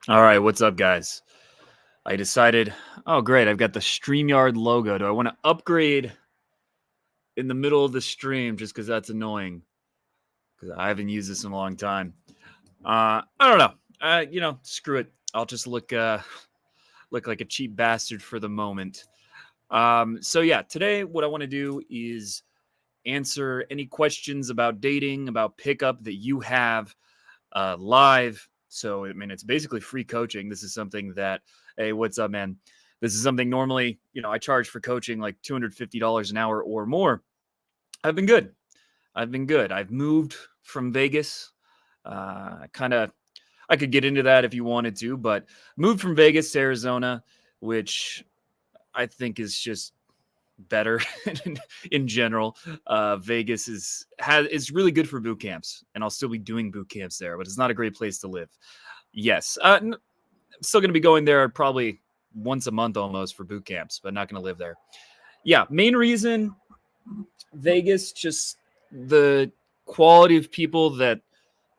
All right, what's up, guys? I decided, oh, great, I've got the StreamYard logo. Do I want to upgrade in the middle of the stream just because that's annoying? Because I haven't used this in a long time. I don't know. Screw it. I'll just look like a cheap bastard for the moment. So yeah, today what I want to do is answer any questions about dating, about pickup that you have live. So, I mean, it's basically free coaching. This is something that, hey, what's up, man? This is something normally, I charge for coaching like $250 an hour or more. I've been good. I've moved from Vegas. Kind of, I could get into that if you wanted to, but moved from Vegas to Arizona, which I think is just better in general. Vegas is really good for boot camps, and I'll still be doing boot camps there, but it's not a great place to live. Yes, I'm still going to be going there probably once a month almost for boot camps, but not going to live there. Yeah, main reason Vegas, just the quality of people that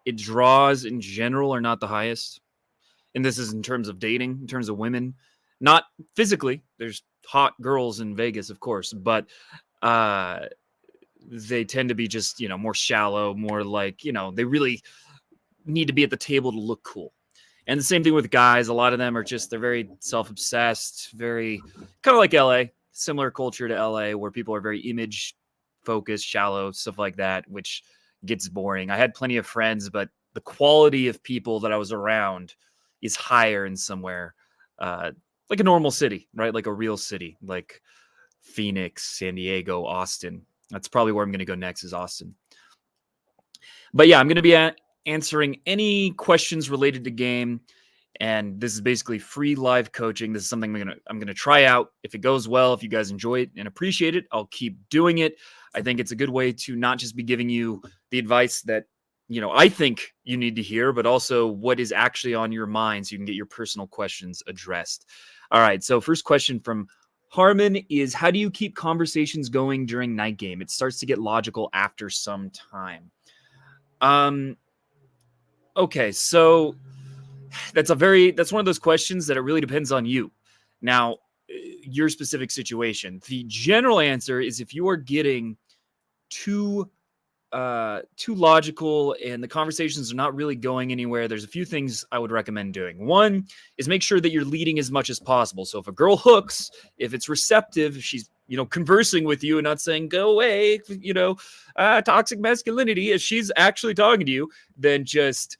it draws in general are not the highest. And this is in terms of dating, in terms of women, not physically. There's hot girls in Vegas, of course, but they tend to be just, more shallow, more like, they really need to be at the table to look cool. And the same thing with guys. A lot of them are they're very self-obsessed, very kind of like LA, similar culture to LA, where people are very image focused, shallow, stuff like that, which gets boring. I had plenty of friends, but the quality of people that I was around is higher in somewhere like a normal city, right? Like a real city, like Phoenix, San Diego, Austin. That's probably where I'm going to go next, is Austin. But yeah, I'm going to be answering any questions related to game. And this is basically free live coaching. This is something I'm gonna try out. If it goes well, if you guys enjoy it and appreciate it, I'll keep doing it. I think it's a good way to not just be giving you the advice that I think you need to hear, but also what is actually on your mind, so you can get your personal questions addressed. All right. So first question from Harmon is, how do you keep conversations going during night game? It starts to get logical after some time. Okay, so that's one of those questions that it really depends on you. Now, your specific situation. The general answer is, if you are getting too logical and the conversations are not really going anywhere, there's a few things I would recommend doing. One is make sure that you're leading as much as possible. So if a girl hooks, if it's receptive, if she's conversing with you and not saying go away, toxic masculinity, if she's actually talking to you, then just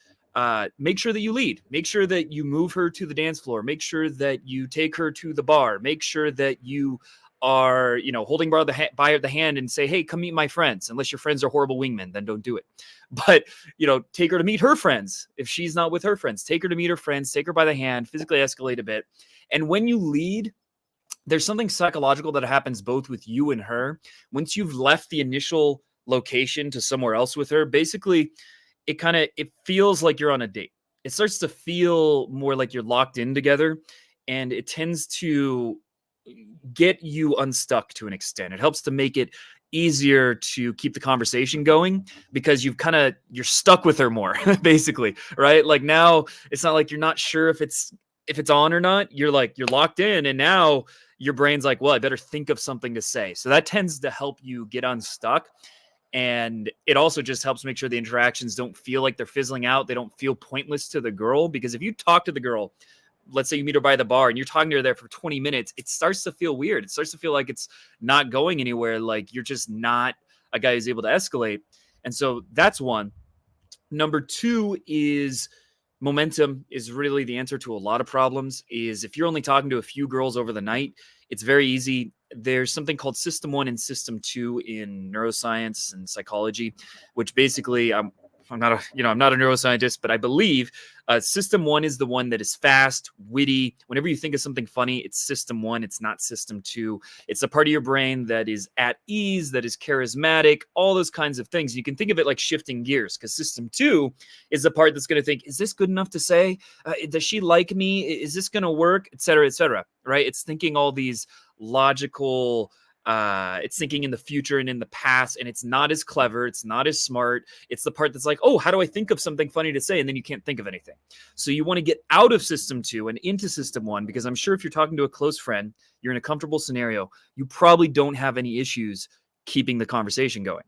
make sure that you lead. Make sure that you move her to the dance floor. Make sure that you take her to the bar. Make sure that you are, holding by the hand and say, hey, come meet my friends. Unless your friends are horrible wingmen, then don't do it. But, take her to meet her friends. If she's not with her friends, take her to meet her friends, take her by the hand, physically escalate a bit. And when you lead, there's something psychological that happens both with you and her. Once you've left the initial location to somewhere else with her, basically it feels like you're on a date. It starts to feel more like you're locked in together, and it tends to get you unstuck to an extent. It helps to make it easier to keep the conversation going because you're stuck with her more, basically, right? Like now it's not like you're not sure if it's on or not. You're locked in, and now your brain's like, well, I better think of something to say. So that tends to help you get unstuck. And it also just helps make sure the interactions don't feel like they're fizzling out. They don't feel pointless to the girl, because if you talk to the girl, let's say you meet her by the bar and you're talking to her there for 20 minutes, it starts to feel weird. It starts to feel like it's not going anywhere. Like you're just not a guy who's able to escalate. And so that's one. Number two is momentum is really the answer to a lot of problems. Is if you're only talking to a few girls over the night, it's very easy. There's something called System 1 and System 2 in neuroscience and psychology, which basically I'm not a neuroscientist, but I believe System 1 is the one that is fast, witty. Whenever you think of something funny, it's System 1. It's not System 2. It's a part of your brain that is at ease, that is charismatic, all those kinds of things. You can think of it like shifting gears, because System 2 is the part that's going to think, is this good enough to say? Does she like me? Is this going to work? Et cetera, right? It's thinking all these logical It's thinking in the future and in the past, and it's not as clever. It's not as smart. It's the part that's like, oh, how do I think of something funny to say? And then you can't think of anything. So you want to get out of system 2 and into system 1, because I'm sure if you're talking to a close friend, you're in a comfortable scenario, you probably don't have any issues keeping the conversation going,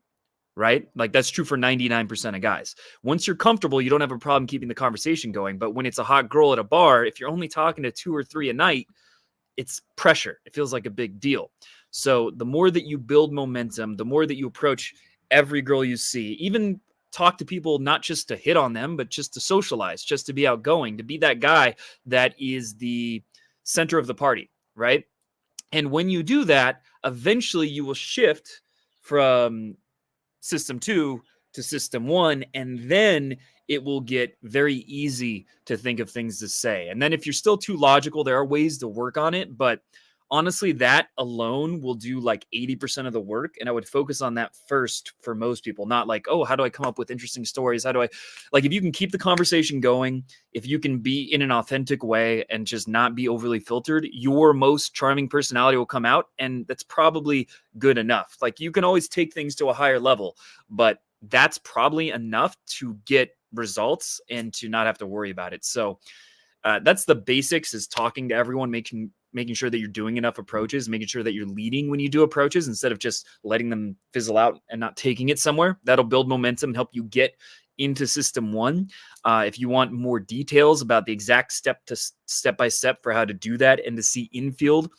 right? Like that's true for 99% of guys. Once you're comfortable, you don't have a problem keeping the conversation going. But when it's a hot girl at a bar, if you're only talking to 2 or 3 a night, it's pressure. It feels like a big deal. So the more that you build momentum, the more that you approach every girl you see, even talk to people, not just to hit on them, but just to socialize, just to be outgoing, to be that guy that is the center of the party, right? And when you do that, eventually you will shift from system 2 to system 1, and then it will get very easy to think of things to say. And then if you're still too logical, there are ways to work on it, but honestly, that alone will do like 80% of the work. And I would focus on that first for most people, not like, oh, how do I come up with interesting stories? How do I, like, if you can keep the conversation going, if you can be in an authentic way and just not be overly filtered, your most charming personality will come out. And that's probably good enough. Like, you can always take things to a higher level, but that's probably enough to get results and to not have to worry about it. So that's the basics, is talking to everyone, making sure that you're doing enough approaches, making sure that you're leading when you do approaches instead of just letting them fizzle out and not taking it somewhere. That'll build momentum and help you get into system 1. If you want more details about the exact step by step for how to do that, and to see infield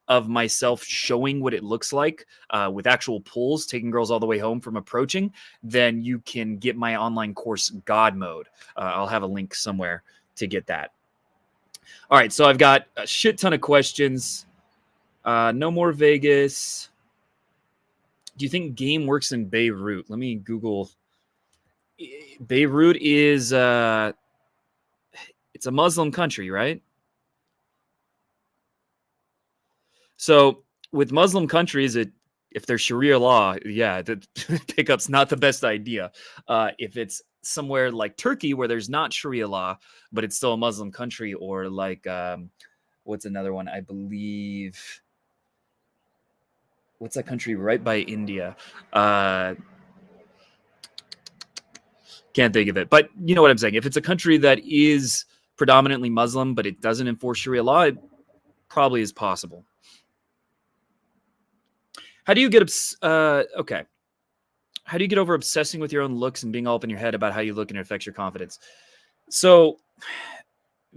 of myself showing what it looks like with actual pulls, taking girls all the way home from approaching, then you can get my online course, God Mode. I'll have a link somewhere to get that. All right, so I've got a shit ton of questions. No more Vegas. Do you think game works in Beirut? Let me Google. Beirut is it's a Muslim country, right? So with Muslim countries, if there's Sharia law, yeah, the pickup's not the best idea. If it's somewhere like Turkey where there's not Sharia law, but it's still a Muslim country, or like what's another one? I believe, what's that country right by India? Can't think of it, but you know what I'm saying. If it's a country that is predominantly Muslim, but it doesn't enforce Sharia law, it probably is possible. How do you get okay? How do you get over obsessing with your own looks and being all up in your head about how you look and it affects your confidence? So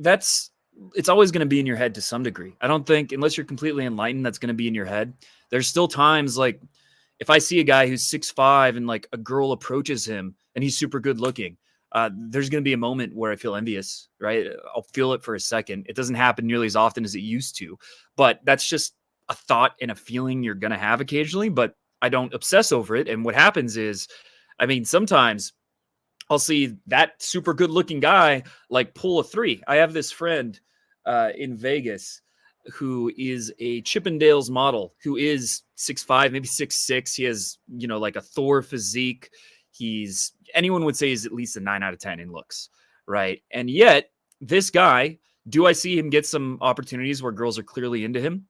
it's always going to be in your head to some degree. I don't think, unless you're completely enlightened, that's going to be in your head. There's still times, like, if I see a guy who's 6'5" and like a girl approaches him and he's super good looking, there's going to be a moment where I feel envious, right? I'll feel it for a second. It doesn't happen nearly as often as it used to, but that's just a thought and a feeling you're going to have occasionally, but I don't obsess over it. And what happens is, I mean, sometimes I'll see that super good looking guy like pull a 3. I have this friend in Vegas who is a Chippendales model, who is 6'5", maybe 6'6". He has, like a Thor physique. Anyone would say he's at least a 9 out of 10 in looks, right? And yet this guy, do I see him get some opportunities where girls are clearly into him?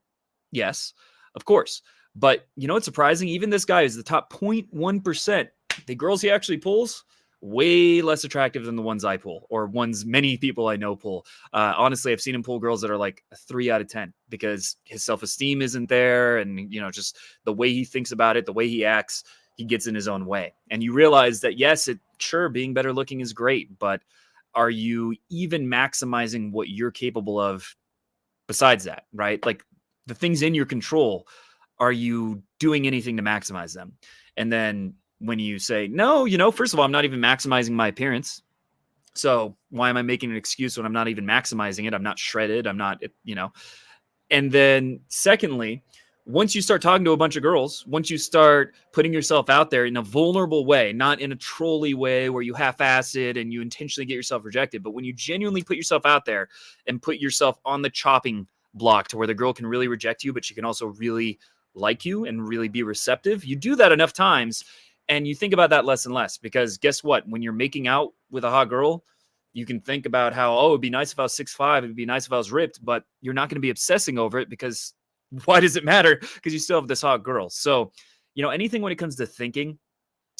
Yes, of course. But you know what's surprising? Even this guy is the top 0.1%. The girls he actually pulls, way less attractive than the ones I pull, or ones many people I know pull. Honestly, I've seen him pull girls that are like a 3 out of 10 because his self-esteem isn't there. And, just the way he thinks about it, the way he acts, he gets in his own way. And you realize that, yes, sure, being better looking is great, but are you even maximizing what you're capable of besides that, right? Like, the things in your control, are you doing anything to maximize them? And then when you say, no, first of all, I'm not even maximizing my appearance. So why am I making an excuse when I'm not even maximizing it? I'm not shredded. I'm not, And then secondly, once you start talking to a bunch of girls, once you start putting yourself out there in a vulnerable way, not in a trolly way where you half-ass it and you intentionally get yourself rejected, but when you genuinely put yourself out there and put yourself on the chopping block to where the girl can really reject you, but she can also really like you and really be receptive, you do that enough times and you think about that less and less, because guess what? When you're making out with a hot girl, you can think about how, it'd be nice if I was 6'5", it'd be nice if I was ripped, but you're not going to be obsessing over it because why does it matter? Because you still have this hot girl. So, anything when it comes to thinking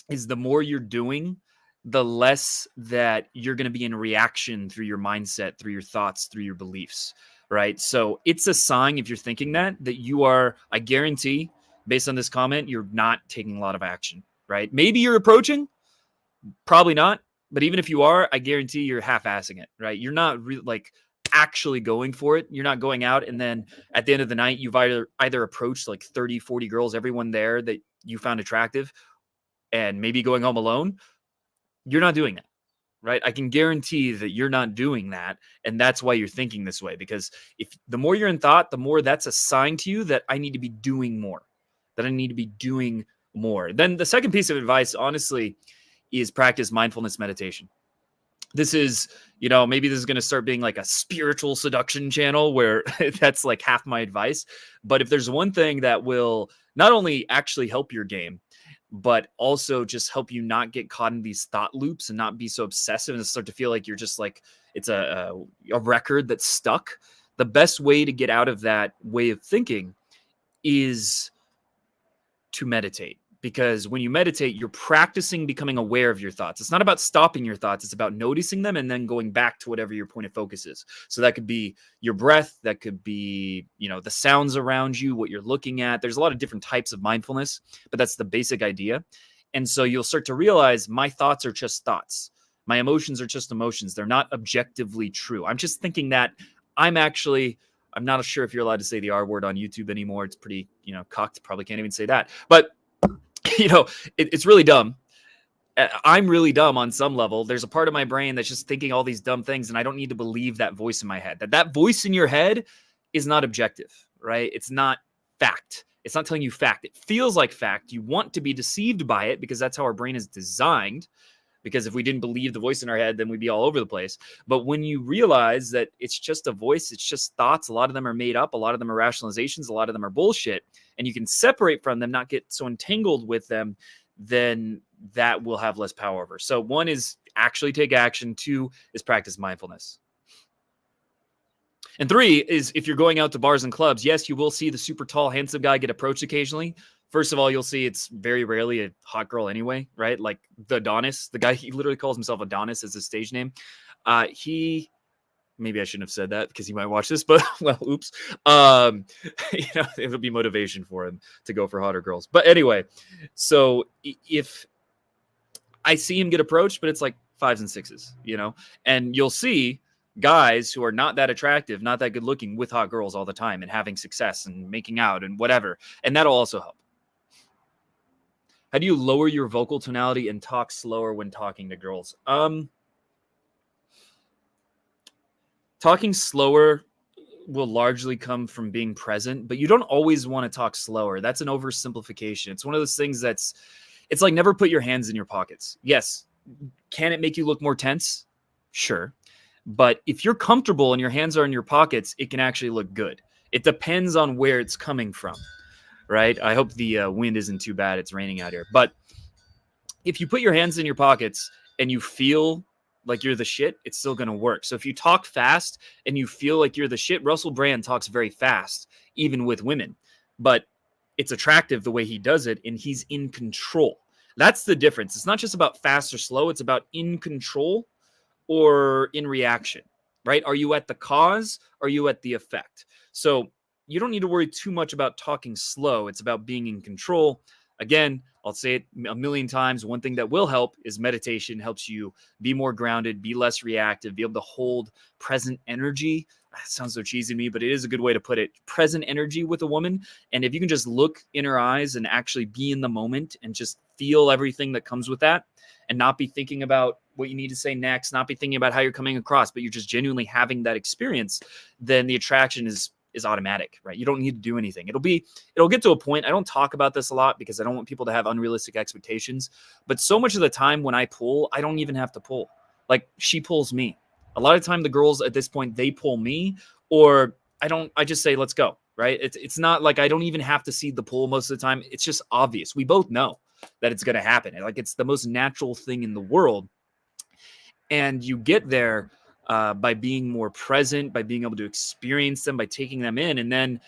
is the more you're doing, the less that you're going to be in reaction through your mindset, through your thoughts, through your beliefs, right? So it's a sign, if you're thinking that you are, I guarantee, based on this comment, you're not taking a lot of action, right? Maybe you're approaching, probably not. But even if you are, I guarantee you're half-assing it, right? You're not actually going for it. You're not going out and then at the end of the night, you've either approached like 30, 40 girls, everyone there that you found attractive, and maybe going home alone. You're not doing that, right? I can guarantee that you're not doing that. And that's why you're thinking this way, because if the more you're in thought, the more that's a sign to you that I need to be doing more, that I need to be doing more. Then the second piece of advice, honestly, is practice mindfulness meditation. This is, maybe this is going to start being like a spiritual seduction channel where that's like half my advice. But if there's one thing that will not only actually help your game, but also just help you not get caught in these thought loops and not be so obsessive and start to feel like you're just like, it's a record that's stuck. The best way to get out of that way of thinking is to meditate. Because when you meditate, you're practicing becoming aware of your thoughts. It's not about stopping your thoughts. It's about noticing them and then going back to whatever your point of focus is. So that could be your breath. That could be, the sounds around you, what you're looking at. There's a lot of different types of mindfulness, but that's the basic idea. And so you'll start to realize my thoughts are just thoughts. My emotions are just emotions. They're not objectively true. I'm just thinking that I'm not sure if you're allowed to say the R word on YouTube anymore. It's pretty, cocked. Probably can't even say that. But it's really dumb. I'm really dumb on some level. There's a part of my brain that's just thinking all these dumb things, and I don't need to believe that voice in my head. That voice in your head is not objective, right? It's not fact. It's not telling you fact. It feels like fact. You want to be deceived by it because that's how our brain is designed. Because if we didn't believe the voice in our head, then we'd be all over the place. But when you realize that it's just a voice, it's just thoughts, a lot of them are made up, a lot of them are rationalizations, a lot of them are bullshit, and you can separate from them, not get so entangled with them, then that will have less power over. So one is actually take action. Two is practice mindfulness. And three is if you're going out to bars and clubs, yes, you will see the super tall, handsome guy get approached occasionally. First of all, you'll see it's very rarely a hot girl anyway, right? Like the Adonis, the guy, he literally calls himself Adonis as his stage name. Maybe I shouldn't have said that because he might watch this, but well, oops. It'll be motivation for him to go for hotter girls. But anyway, so if I see him get approached, but it's like 5s and 6s, and you'll see guys who are not that attractive, not that good looking with hot girls all the time and having success and making out and whatever. And that'll also help. How do you lower your vocal tonality and talk slower when talking to girls? Talking slower will largely come from being present, but you don't always want to talk slower. That's an oversimplification. It's one of those things it's like never put your hands in your pockets. Yes. Can it make you look more tense? Sure. But if you're comfortable and your hands are in your pockets, it can actually look good. It depends on where it's coming from, right? I hope the wind isn't too bad. It's raining out here. But if you put your hands in your pockets and you feel like you're the shit, it's still going to work. So if you talk fast and you feel like you're the shit, Russell Brand talks very fast, even with women. But it's attractive the way he does it, and he's in control. That's the difference. It's not just about fast or slow. It's about in control or in reaction, right? Are you at the cause? Or are you at the effect? So you don't need to worry too much about talking slow. It's about being in control. Again, I'll say it a million times. One thing that will help is meditation. Helps you be more grounded, be less reactive, be able to hold present energy. That sounds so cheesy to me, but it is a good way to put it. Present energy with a woman. And if you can just look in her eyes and actually be in the moment and just feel everything that comes with that and not be thinking about what you need to say next, not be thinking about how you're coming across, but you're just genuinely having that experience, then the attraction is automatic, right? You don't need to do anything. It'll get to a point. I don't talk about this a lot because I don't want people to have unrealistic expectations, but so much of the time when I pull, I don't even have to pull. Like she pulls me. A lot of time the girls at this point, they pull me, or I just say, let's go, right? It's not like I don't even have to see the pull most of the time. It's just obvious. We both know that it's going to happen. Like it's the most natural thing in the world. And you get there by being more present, by being able to experience them, by taking them in. And then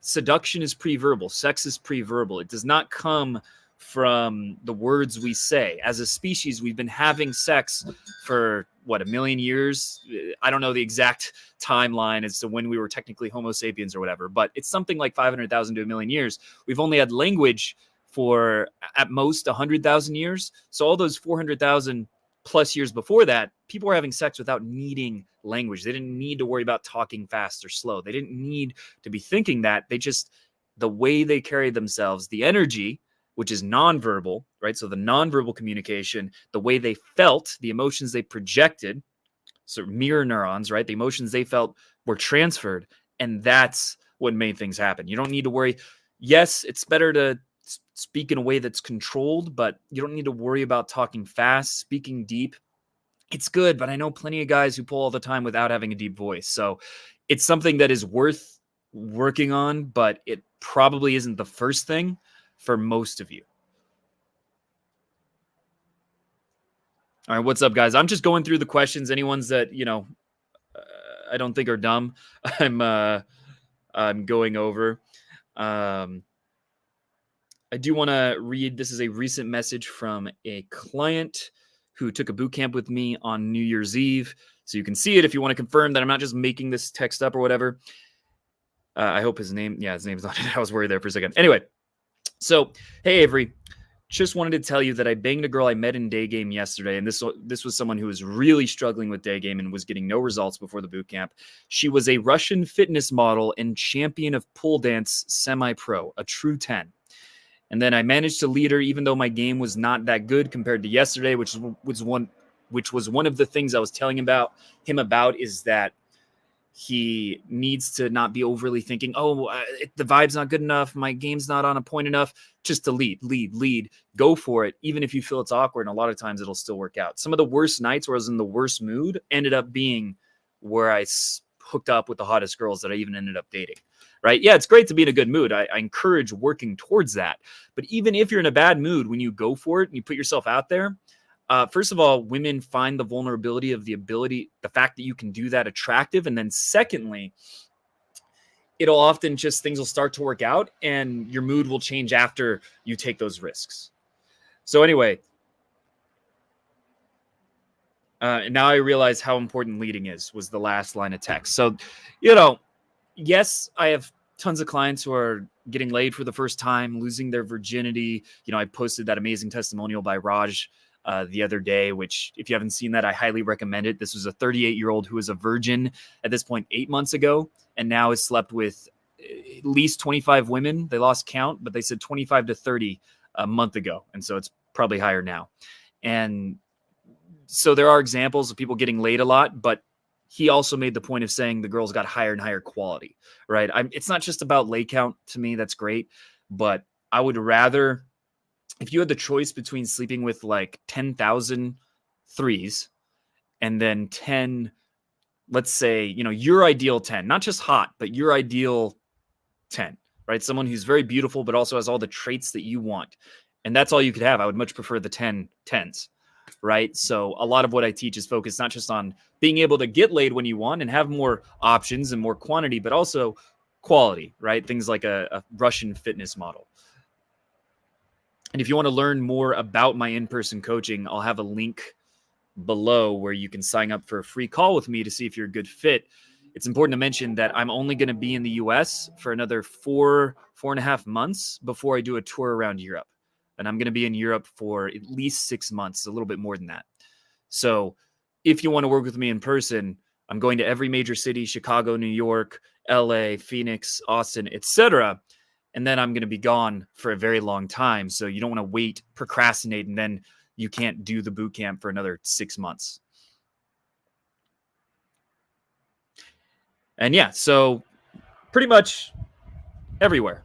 seduction is pre-verbal. Sex is pre-verbal. It does not come from the words we say. As a species, we've been having sex for what, 1,000,000 years? I don't know the exact timeline as to when we were technically Homo sapiens or whatever, but it's something like 500,000 to 1,000,000 years. We've only had language for at most 100,000 years. So all those 400,000 plus years before that, people were having sex without needing language. They didn't need to worry about talking fast or slow. They didn't need to be thinking that. They just, the way they carried themselves, the energy, which is nonverbal, right? So the nonverbal communication, the way they felt, the emotions they projected, so mirror neurons, right? The emotions they felt were transferred. And that's what made things happen. You don't need to worry. Yes, it's better to speak in a way that's controlled, but you don't need to worry about talking fast, speaking deep. It's good, but I know plenty of guys who pull all the time without having a deep voice. So it's something that is worth working on, but it probably isn't the first thing for most of you. All right, what's up, guys? I'm just going through the questions. Any ones that, I don't think are dumb, I'm going over. I do want to read, this is a recent message from a client who took a boot camp with me on New Year's Eve. So you can see it if you want to confirm that I'm not just making this text up or whatever. I hope his name, his name's not it. I was worried there for a second. Anyway, so, hey, Avery, just wanted to tell you that I banged a girl I met in day game yesterday. And this was someone who was really struggling with day game and was getting no results before the boot camp. She was a Russian fitness model and champion of pole dance semi-pro, a true 10. And then I managed to lead her, even though my game was not that good compared to yesterday, which was one of the things I was telling him about is that he needs to not be overly thinking, the vibe's not good enough, my game's not on a point enough, just to lead, go for it. Even if you feel it's awkward, and a lot of times it'll still work out. Some of the worst nights where I was in the worst mood ended up being where I hooked up with the hottest girls that I even ended up dating, right? Yeah, it's great to be in a good mood. I encourage working towards that. But even if you're in a bad mood, when you go for it and you put yourself out there, first of all, women find the vulnerability of the fact that you can do that attractive. And then secondly, it'll often just, things will start to work out and your mood will change after you take those risks. So anyway, and now I realize how important leading was the last line of text. So, yes, I have tons of clients who are getting laid for the first time, losing their virginity. I posted that amazing testimonial by Raj the other day, which if you haven't seen that, I highly recommend it. This was a 38-year-old who was a virgin at this point 8 months ago, and now has slept with at least 25 women. They lost count, but they said 25 to 30 a month ago. And so it's probably higher now. And so there are examples of people getting laid a lot, but he also made the point of saying the girls got higher and higher quality, right? It's not just about lay count to me. That's great. But I would rather, if you had the choice between sleeping with like 10,000 threes and then 10, let's say, your ideal 10, not just hot, but your ideal 10, right? Someone who's very beautiful, but also has all the traits that you want. And that's all you could have. I would much prefer the 10s, right? So a lot of what I teach is focused not just on being able to get laid when you want and have more options and more quantity, but also quality, right? Things like a Russian fitness model. And if you want to learn more about my in-person coaching, I'll have a link below where you can sign up for a free call with me to see if you're a good fit. It's important to mention that I'm only going to be in the US for another 4.5 months before I do a tour around Europe. And I'm going to be in Europe for at least 6 months, a little bit more than that. So if you want to work with me in person, I'm going to every major city, Chicago, New York, LA, Phoenix, Austin, etc. And then I'm going to be gone for a very long time. So you don't want to wait, procrastinate, and then you can't do the boot camp for another 6 months. And yeah, so pretty much everywhere.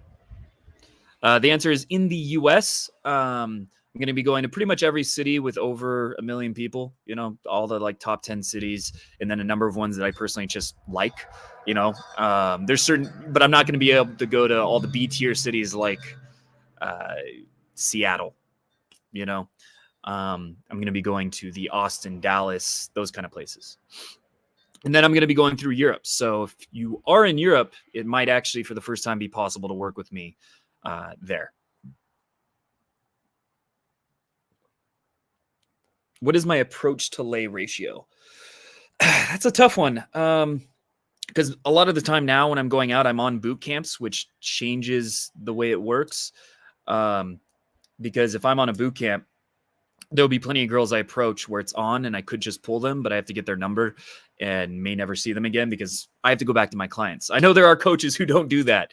The answer is in the US. I'm going to be going to pretty much every city with over 1 million people, all the like top 10 cities, and then a number of ones that I personally just like, there's certain, but I'm not going to be able to go to all the B tier cities like Seattle, I'm going to be going to the Austin, Dallas, those kind of places. And then I'm going to be going through Europe. So if you are in Europe, it might actually, for the first time, be possible to work with me there. What is my approach to lay ratio? That's a tough one. Because a lot of the time now when I'm going out, I'm on boot camps, which changes the way it works. Because if I'm on a boot camp, there'll be plenty of girls I approach where it's on and I could just pull them, but I have to get their number and may never see them again because I have to go back to my clients. I know there are coaches who don't do that,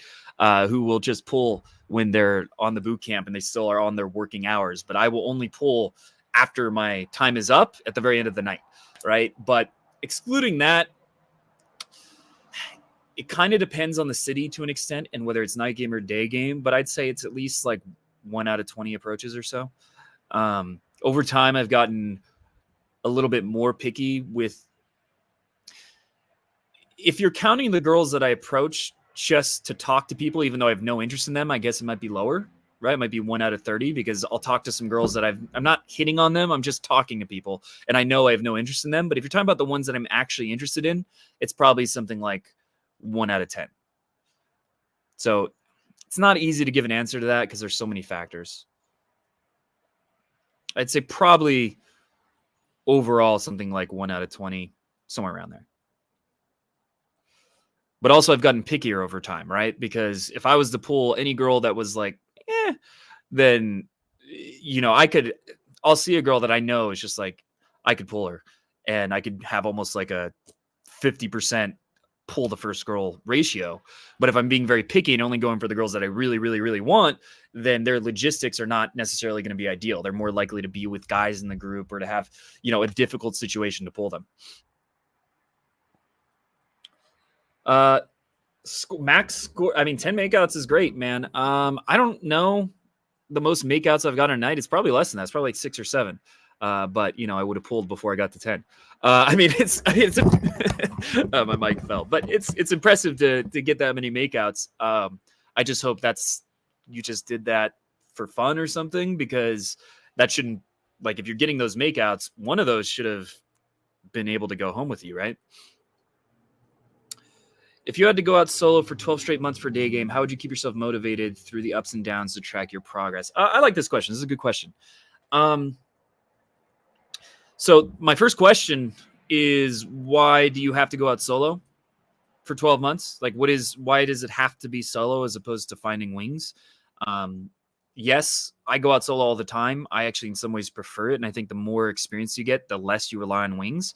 who will just pull when they're on the boot camp and they still are on their working hours, but I will only pull after my time is up at the very end of the night, right? But excluding that, it kind of depends on the city to an extent and whether it's night game or day game, but I'd say it's at least like 1 out of 20 approaches or so. Over time, I've gotten a little bit more picky with, if you're counting the girls that I approach just to talk to people, even though I have no interest in them, I guess it might be lower, right? It might be 1 out of 30 because I'll talk to some girls that I'm not hitting on them. I'm just talking to people and I know I have no interest in them. But if you're talking about the ones that I'm actually interested in, it's probably something like 1 out of 10. So it's not easy to give an answer to that because there's so many factors. I'd say probably overall something like 1 out of 20, somewhere around there. But also I've gotten pickier over time, right? Because if I was to pull any girl that was like, then, I'll see a girl that I know is just like, I could pull her and I could have almost like a 50% pull the first girl ratio. But if I'm being very picky and only going for the girls that I really, really, really want, then their logistics are not necessarily going to be ideal. They're more likely to be with guys in the group or to have, a difficult situation to pull them. Max score. 10 makeouts is great, man. I don't know the most makeouts I've got a night. It's probably less than that. It's probably like 6 or 7. But I would have pulled before I got to 10. It's my mic fell, but it's impressive to get that many makeouts. I just hope you just did that for fun or something, because that shouldn't, like, if you're getting those makeouts, one of those should have been able to go home with you, right? If you had to go out solo for 12 straight months for day game, how would you keep yourself motivated through the ups and downs to track your progress? I like this question. This is a good question. So my first question is, why do you have to go out solo for 12 months? Like, why does it have to be solo as opposed to finding wings? Yes, I go out solo all the time. I actually in some ways prefer it. And I think the more experience you get, the less you rely on wings.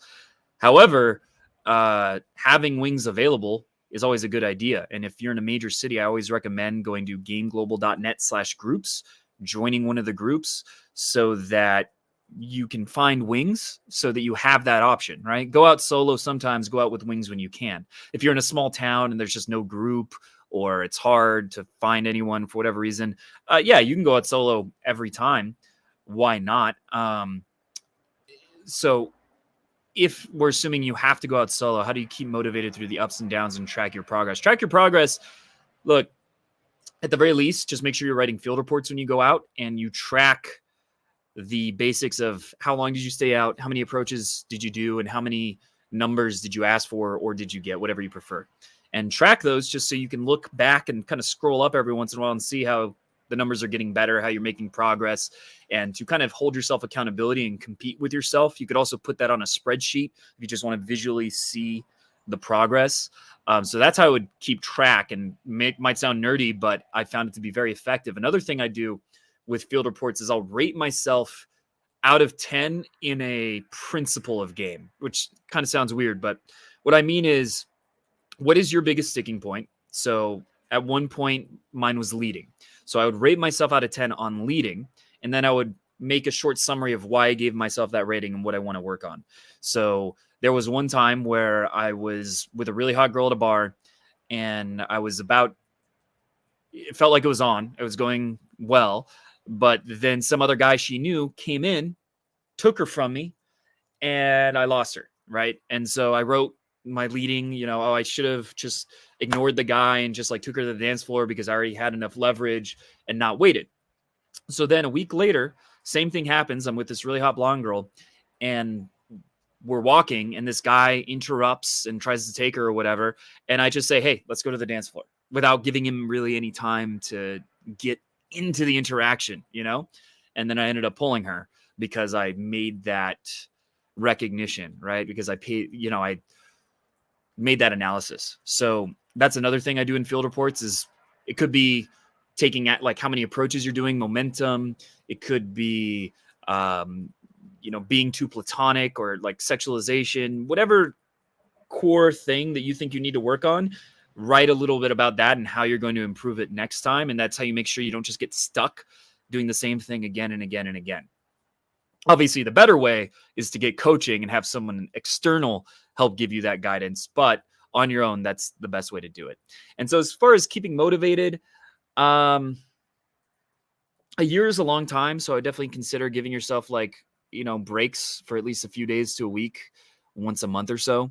However, having wings available is always a good idea. And if you're in a major city, I always recommend going to gameglobal.net/groups, joining one of the groups so that you can find wings, so that you have that option, right? Go out solo sometimes, go out with wings when you can. If you're in a small town and there's just no group, or it's hard to find anyone for whatever reason, you can go out solo every time. Why not? So if we're assuming you have to go out solo, how do you keep motivated through the ups and downs and track your progress? Track your progress. Look, at the very least, just make sure you're writing field reports when you go out and you track the basics of how long did you stay out, how many approaches did you do, and how many numbers did you ask for or did you get, whatever you prefer. And track those just so you can look back and kind of scroll up every once in a while and see how the numbers are getting better, how you're making progress, and to kind of hold yourself accountability and compete with yourself. You could also put that on a spreadsheet if you just want to visually see the progress. So that's how I would keep track, and might sound nerdy, but I found it to be very effective. Another thing I do with field reports is I'll rate myself out of 10 in a principle of game, which kind of sounds weird, but what I mean is, what is your biggest sticking point? So at one point, mine was leading. So I would rate myself out of 10 on leading, and then I would make a short summary of why I gave myself that rating and what I want to work on. So there was one time where I was with a really hot girl at a bar, and it felt like it was on. It was going well, but then some other guy she knew came in, took her from me, and I lost her, right? And so I wrote my leading, I should have just ignored the guy and just like took her to the dance floor because I already had enough leverage and not waited. So then a week later, same thing happens. I'm with this really hot blonde girl, and we're walking and this guy interrupts and tries to take her or whatever, and I just say, hey, let's go to the dance floor, without giving him really any time to get into the interaction, and then I ended up pulling her because I made that recognition, right? Because I made that analysis. So that's another thing I do in field reports. Is it could be taking at like how many approaches you're doing, momentum. It could be being too platonic, or like sexualization, whatever core thing that you think you need to work on. Write a little bit about that and how you're going to improve it next time. And that's how you make sure you don't just get stuck doing the same thing again and again and again. Obviously, the better way is to get coaching and have someone external help give you that guidance. But on your own, that's the best way to do it. And so as far as keeping motivated, a year is a long time. So I definitely consider giving yourself breaks for at least a few days to a week, once a month or so.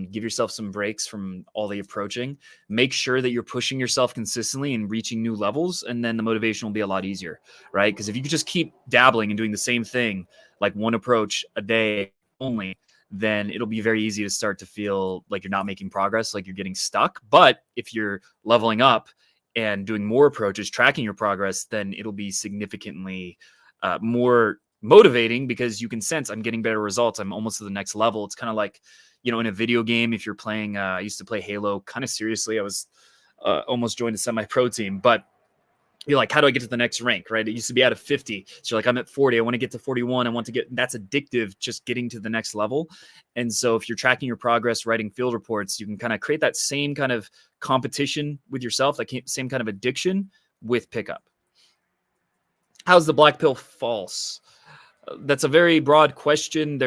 Give yourself some breaks from all the approaching. Make sure that you're pushing yourself consistently and reaching new levels, and then the motivation will be a lot easier, right? Because if you could just keep dabbling and doing the same thing, like one approach a day only, then it'll be very easy to start to feel like you're not making progress, like you're getting stuck. But if you're leveling up and doing more approaches, tracking your progress, then it'll be significantly more motivating, because you can sense I'm getting better results. I'm almost to the next level. It's kind of like, in a video game, if you're playing, I used to play Halo kind of seriously. I was almost joined a semi-pro team, but you're like, how do I get to the next rank, right? It used to be out of 50. So you're like, I'm at 40. I want to get to 41. I want to get, that's addictive, just getting to the next level. And so if you're tracking your progress, writing field reports, you can kind of create that same kind of competition with yourself, that same kind of addiction with pickup. How's the black pill false? That's a very broad question.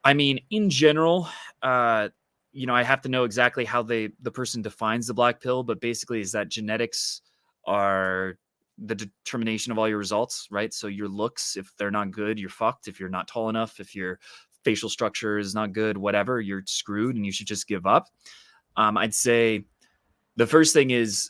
In general, I have to know exactly how the person defines the black pill, but basically is that genetics are the determination of all your results, right? So your looks, if they're not good, you're fucked. If you're not tall enough, if your facial structure is not good, whatever, you're screwed and you should just give up. I'd say the first thing is,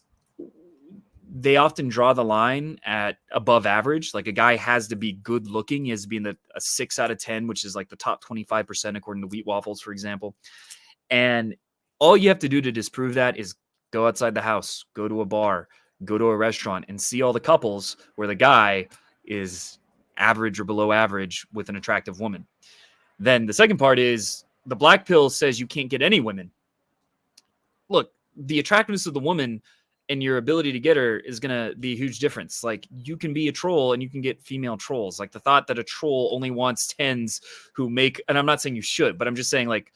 they often draw the line at above average. Like, a guy has to be good looking. He has to be in a 6 out of 10, which is like the top 25%, according to Wheat Waffles, for example. And all you have to do to disprove that is go outside the house, go to a bar, go to a restaurant, and see all the couples where the guy is average or below average with an attractive woman. Then the second part is, the black pill says you can't get any women. Look, the attractiveness of the woman and your ability to get her is going to be a huge difference. Like, you can be a troll and you can get female trolls. Like, the thought that a troll only wants tens who make, and I'm not saying you should, but I'm just saying, like,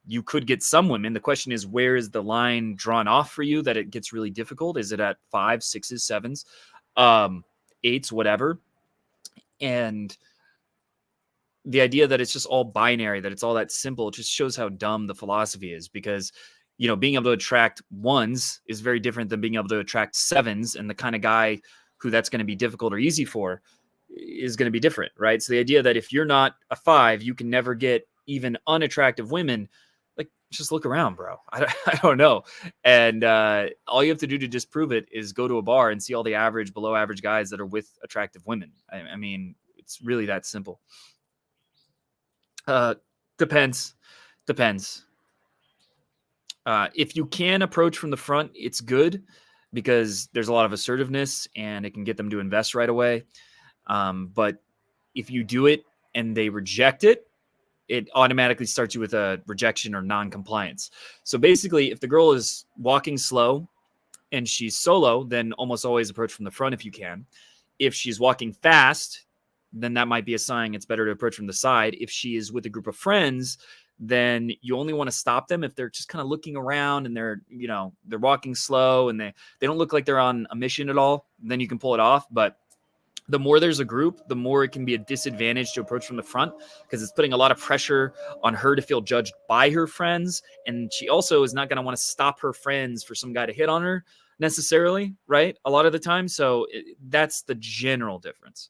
you could get some women. The question is, where is the line drawn off for you that it gets really difficult? Is it at 5, 6s, 7s, 8s, whatever? And the idea that it's just all binary, that it's all that simple, it just shows how dumb the philosophy is, because being able to attract 1s is very different than being able to attract 7s. And the kind of guy who that's going to be difficult or easy for is going to be different, right? So the idea that if you're not a 5, you can never get even unattractive women, like, just look around, bro. I don't know. And all you have to do to disprove it is go to a bar and see all the average, below average guys that are with attractive women. I mean, it's really that simple. Depends. If you can approach from the front, it's good, because there's a lot of assertiveness and it can get them to invest right away. But if you do it and they reject it, it automatically starts you with a rejection or non-compliance. So basically, if the girl is walking slow and she's solo, then almost always approach from the front if you can. If she's walking fast, then that might be a sign it's better to approach from the side. If she is with a group of friends, then you only want to stop them if they're just kind of looking around and they're walking slow and they don't look like they're on a mission at all. Then you can pull it off. But the more there's a group, the more it can be a disadvantage to approach from the front, because it's putting a lot of pressure on her to feel judged by her friends. And she also is not going to want to stop her friends for some guy to hit on her necessarily, right? A lot of the time. So that's the general difference.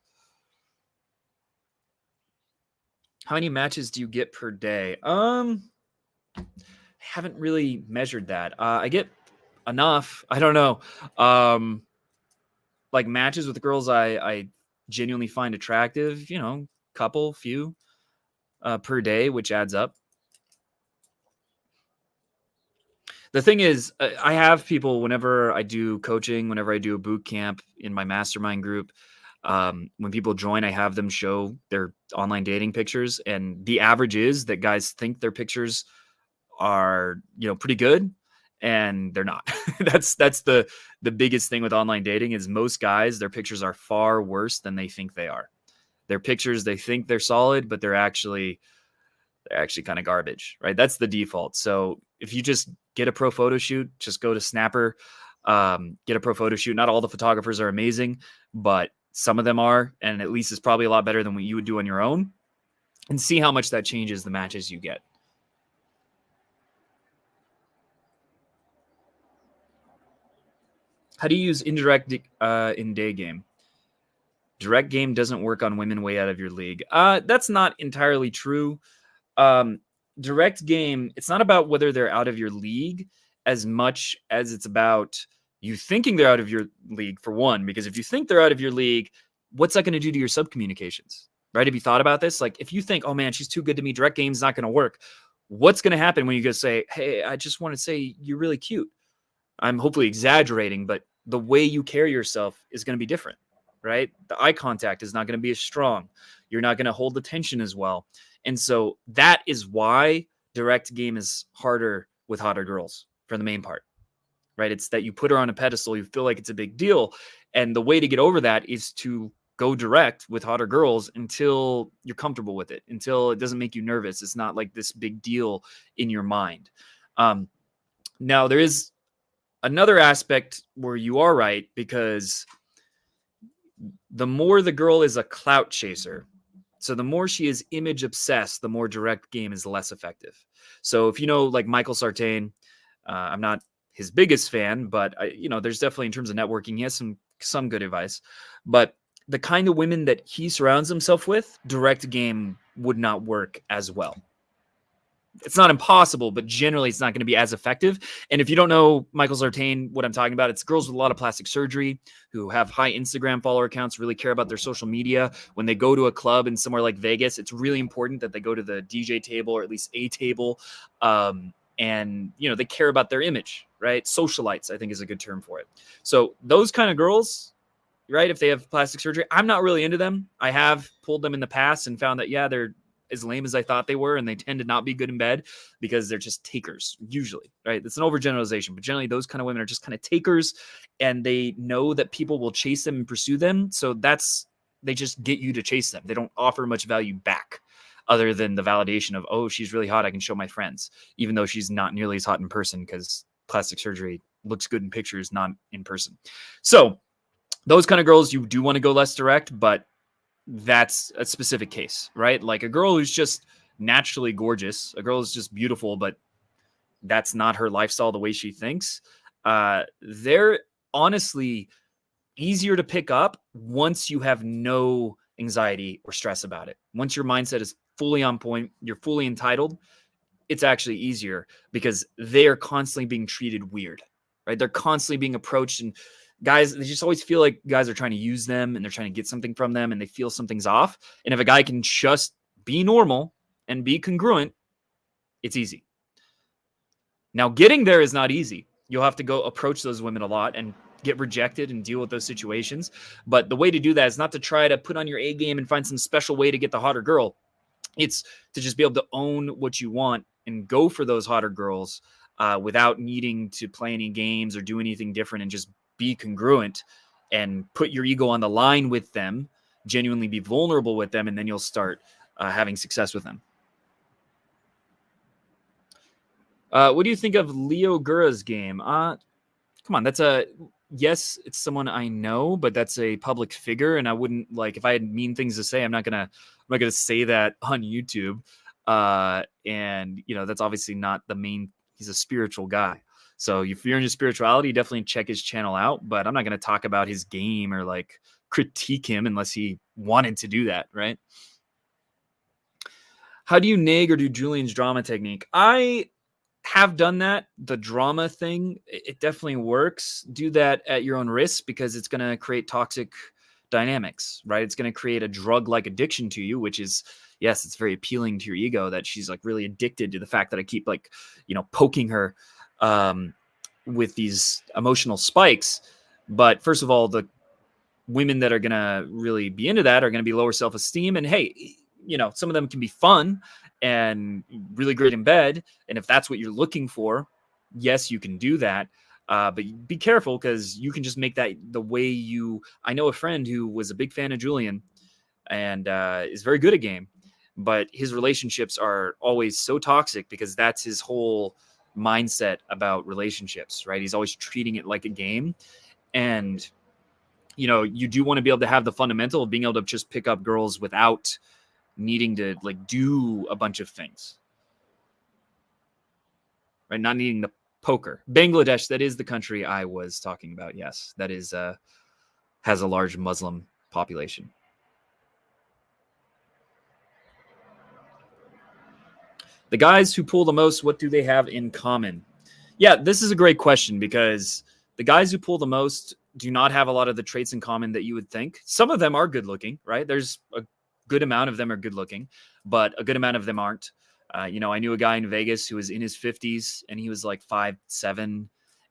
How many matches do you get per day? I haven't really measured that. I get enough. I don't know. Like, matches with girls I genuinely find attractive, few. per day, which adds up. The thing is, I have people whenever I do coaching, whenever I do a boot camp in my mastermind group, when people join, I have them show their online dating pictures, and the average is that guys think their pictures are, pretty good, and they're not. That's the biggest thing with online dating is most guys, their pictures are far worse than they think they are. Their pictures, they think they're solid, but they're actually kind of garbage, right? That's the default. So if you just get a pro photo shoot, just go to Snapper, get a pro photo shoot. Not all the photographers are amazing, but some of them are, and at least it's probably a lot better than what you would do on your own, and see how much that changes the matches you get. How do you use indirect in day game? Direct game doesn't work on women way out of your league. That's not entirely true. Direct game, it's not about whether they're out of your league as much as it's about you thinking they're out of your league, for one, because if you think they're out of your league, what's that going to do to your sub communications, right? Have you thought about this? Like, if you think, oh man, she's too good to me, direct game's not going to work. What's going to happen when you go say, hey, I just want to say you're really cute? I'm hopefully exaggerating, but the way you carry yourself is going to be different, right? The eye contact is not going to be as strong. You're not going to hold the tension as well. And so that is why direct game is harder with hotter girls for the main part, right? It's that you put her on a pedestal, you feel like it's a big deal. And the way to get over that is to go direct with hotter girls until you're comfortable with it, until it doesn't make you nervous. It's not like this big deal in your mind. Now, there is another aspect where you are right, because the more the girl is a clout chaser, so the more she is image obsessed, the more direct game is less effective. So if you know, like Michael Sartain, I'm not his biggest fan, but there's definitely, in terms of networking, he has some good advice. But the kind of women that he surrounds himself with, direct game would not work as well. It's not impossible, but generally it's not going to be as effective. And if you don't know Michael Sartain, what I'm talking about, it's girls with a lot of plastic surgery who have high Instagram follower accounts, really care about their social media. When they go to a club in somewhere like Vegas, it's really important that they go to the DJ table, or at least a table. And they care about their image, right? Socialites, I think, is a good term for it. So those kind of girls, right, if they have plastic surgery, I'm not really into them. I have pulled them in the past and found that, yeah, they're as lame as I thought they were, and they tend to not be good in bed because they're just takers, usually, right? It's an overgeneralization, but generally those kind of women are just kind of takers, and they know that people will chase them and pursue them. So they just get you to chase them. They don't offer much value back other than the validation of, oh, she's really hot, I can show my friends, even though she's not nearly as hot in person, because plastic surgery looks good in pictures, not in person. So those kind of girls, you do want to go less direct, but that's a specific case, right? Like a girl who's just naturally gorgeous, a girl who's just beautiful, but that's not her lifestyle, the way she thinks. They're honestly easier to pick up once you have no anxiety or stress about it. Once your mindset is fully on point, you're fully entitled, it's actually easier, because they are constantly being treated weird, right? They're constantly being approached, and guys, they just always feel like guys are trying to use them and they're trying to get something from them, and they feel something's off. And if a guy can just be normal and be congruent, it's easy. Now, getting there is not easy. You'll have to go approach those women a lot and get rejected and deal with those situations. But the way to do that is not to try to put on your A game and find some special way to get the hotter girl. It's to just be able to own what you want and go for those hotter girls without needing to play any games or do anything different, and just be congruent and put your ego on the line with them, genuinely be vulnerable with them, and then you'll start having success with them. What do you think of Leo Gura's game? Come on, yes, it's someone I know, but that's a public figure, and I wouldn't, like, if I had mean things to say, I'm not gonna say that on YouTube. And that's obviously not the main. He's a spiritual guy, so if you're into spirituality, definitely check his channel out. But I'm not gonna talk about his game or like critique him unless he wanted to do that, right? How do you nag or do Julian's drama technique? I have done that. The drama thing, it definitely works. Do that at your own risk, because it's going to create toxic dynamics, right? It's going to create a drug-like addiction to you, which is yes, it's very appealing to your ego that she's like really addicted to the fact that I keep like, poking her with these emotional spikes. But first of all, the women that are going to really be into that are going to be lower self-esteem. And hey, some of them can be fun and really great in bed. And if that's what you're looking for, yes, you can do that. But be careful, because you can just make that the way you. I know a friend who was a big fan of Julian and is very good at game, but his relationships are always so toxic because that's his whole mindset about relationships, right? He's always treating it like a game. And you do want to be able to have the fundamental of being able to just pick up girls without needing to like do a bunch of things, right? Not needing the poker. Bangladesh, that is the country I was talking about. Yes, that is has a large Muslim population. The guys who pull the most, what do they have in common? Yeah, this is a great question, because the guys who pull the most do not have a lot of the traits in common that you would think. Some of them are good looking, right? There's a good amount of them are good looking, but a good amount of them aren't. I knew a guy in Vegas who was in his 50s and he was like 5'7"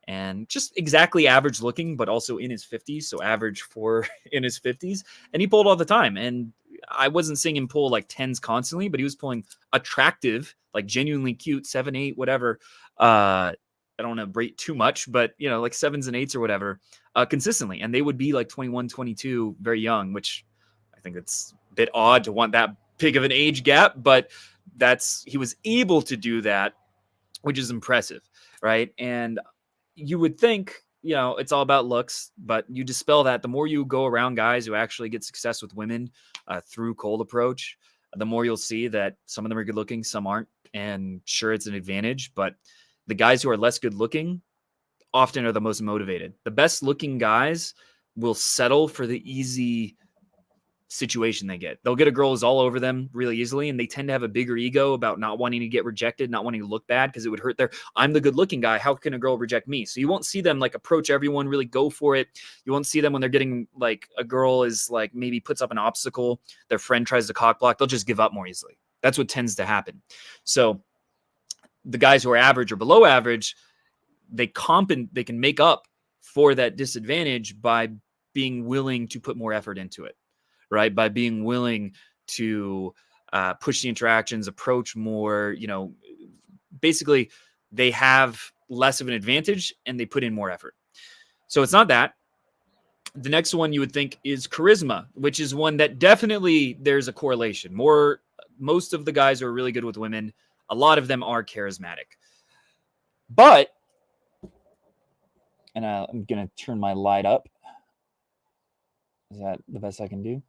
and just exactly average looking, but also in his 50s. So average for in his 50s. And he pulled all the time. And I wasn't seeing him pull like tens constantly, but he was pulling attractive, like genuinely cute, 7, 8, whatever. I don't want to rate too much, but like 7s and 8s or whatever, consistently. And they would be like 21, 22, very young, which I think it's a bit odd to want that big of an age gap, but he was able to do that, which is impressive, right? And you would think, it's all about looks, but you dispel that. The more you go around guys who actually get success with women through cold approach, the more you'll see that some of them are good looking, some aren't. And sure, it's an advantage, but the guys who are less good looking often are the most motivated. The best looking guys will settle for the easy situation they get. They'll get a girl who's all over them really easily, and they tend to have a bigger ego about not wanting to get rejected, not wanting to look bad because it would hurt I'm the good looking guy. How can a girl reject me? So you won't see them like approach everyone, really go for it. You won't see them when they're getting like a girl is like maybe puts up an obstacle, their friend tries to cock block, they'll just give up more easily. That's what tends to happen. So the guys who are average or below average, they can make up for that disadvantage by being willing to put more effort into it, right? By being willing to push the interactions, approach more, basically they have less of an advantage and they put in more effort. So it's not that. The next one you would think is charisma, which is one that definitely there's a correlation. Most of the guys who are really good with women, a lot of them are charismatic. But, and I'm going to turn my light up. Is that the best I can do?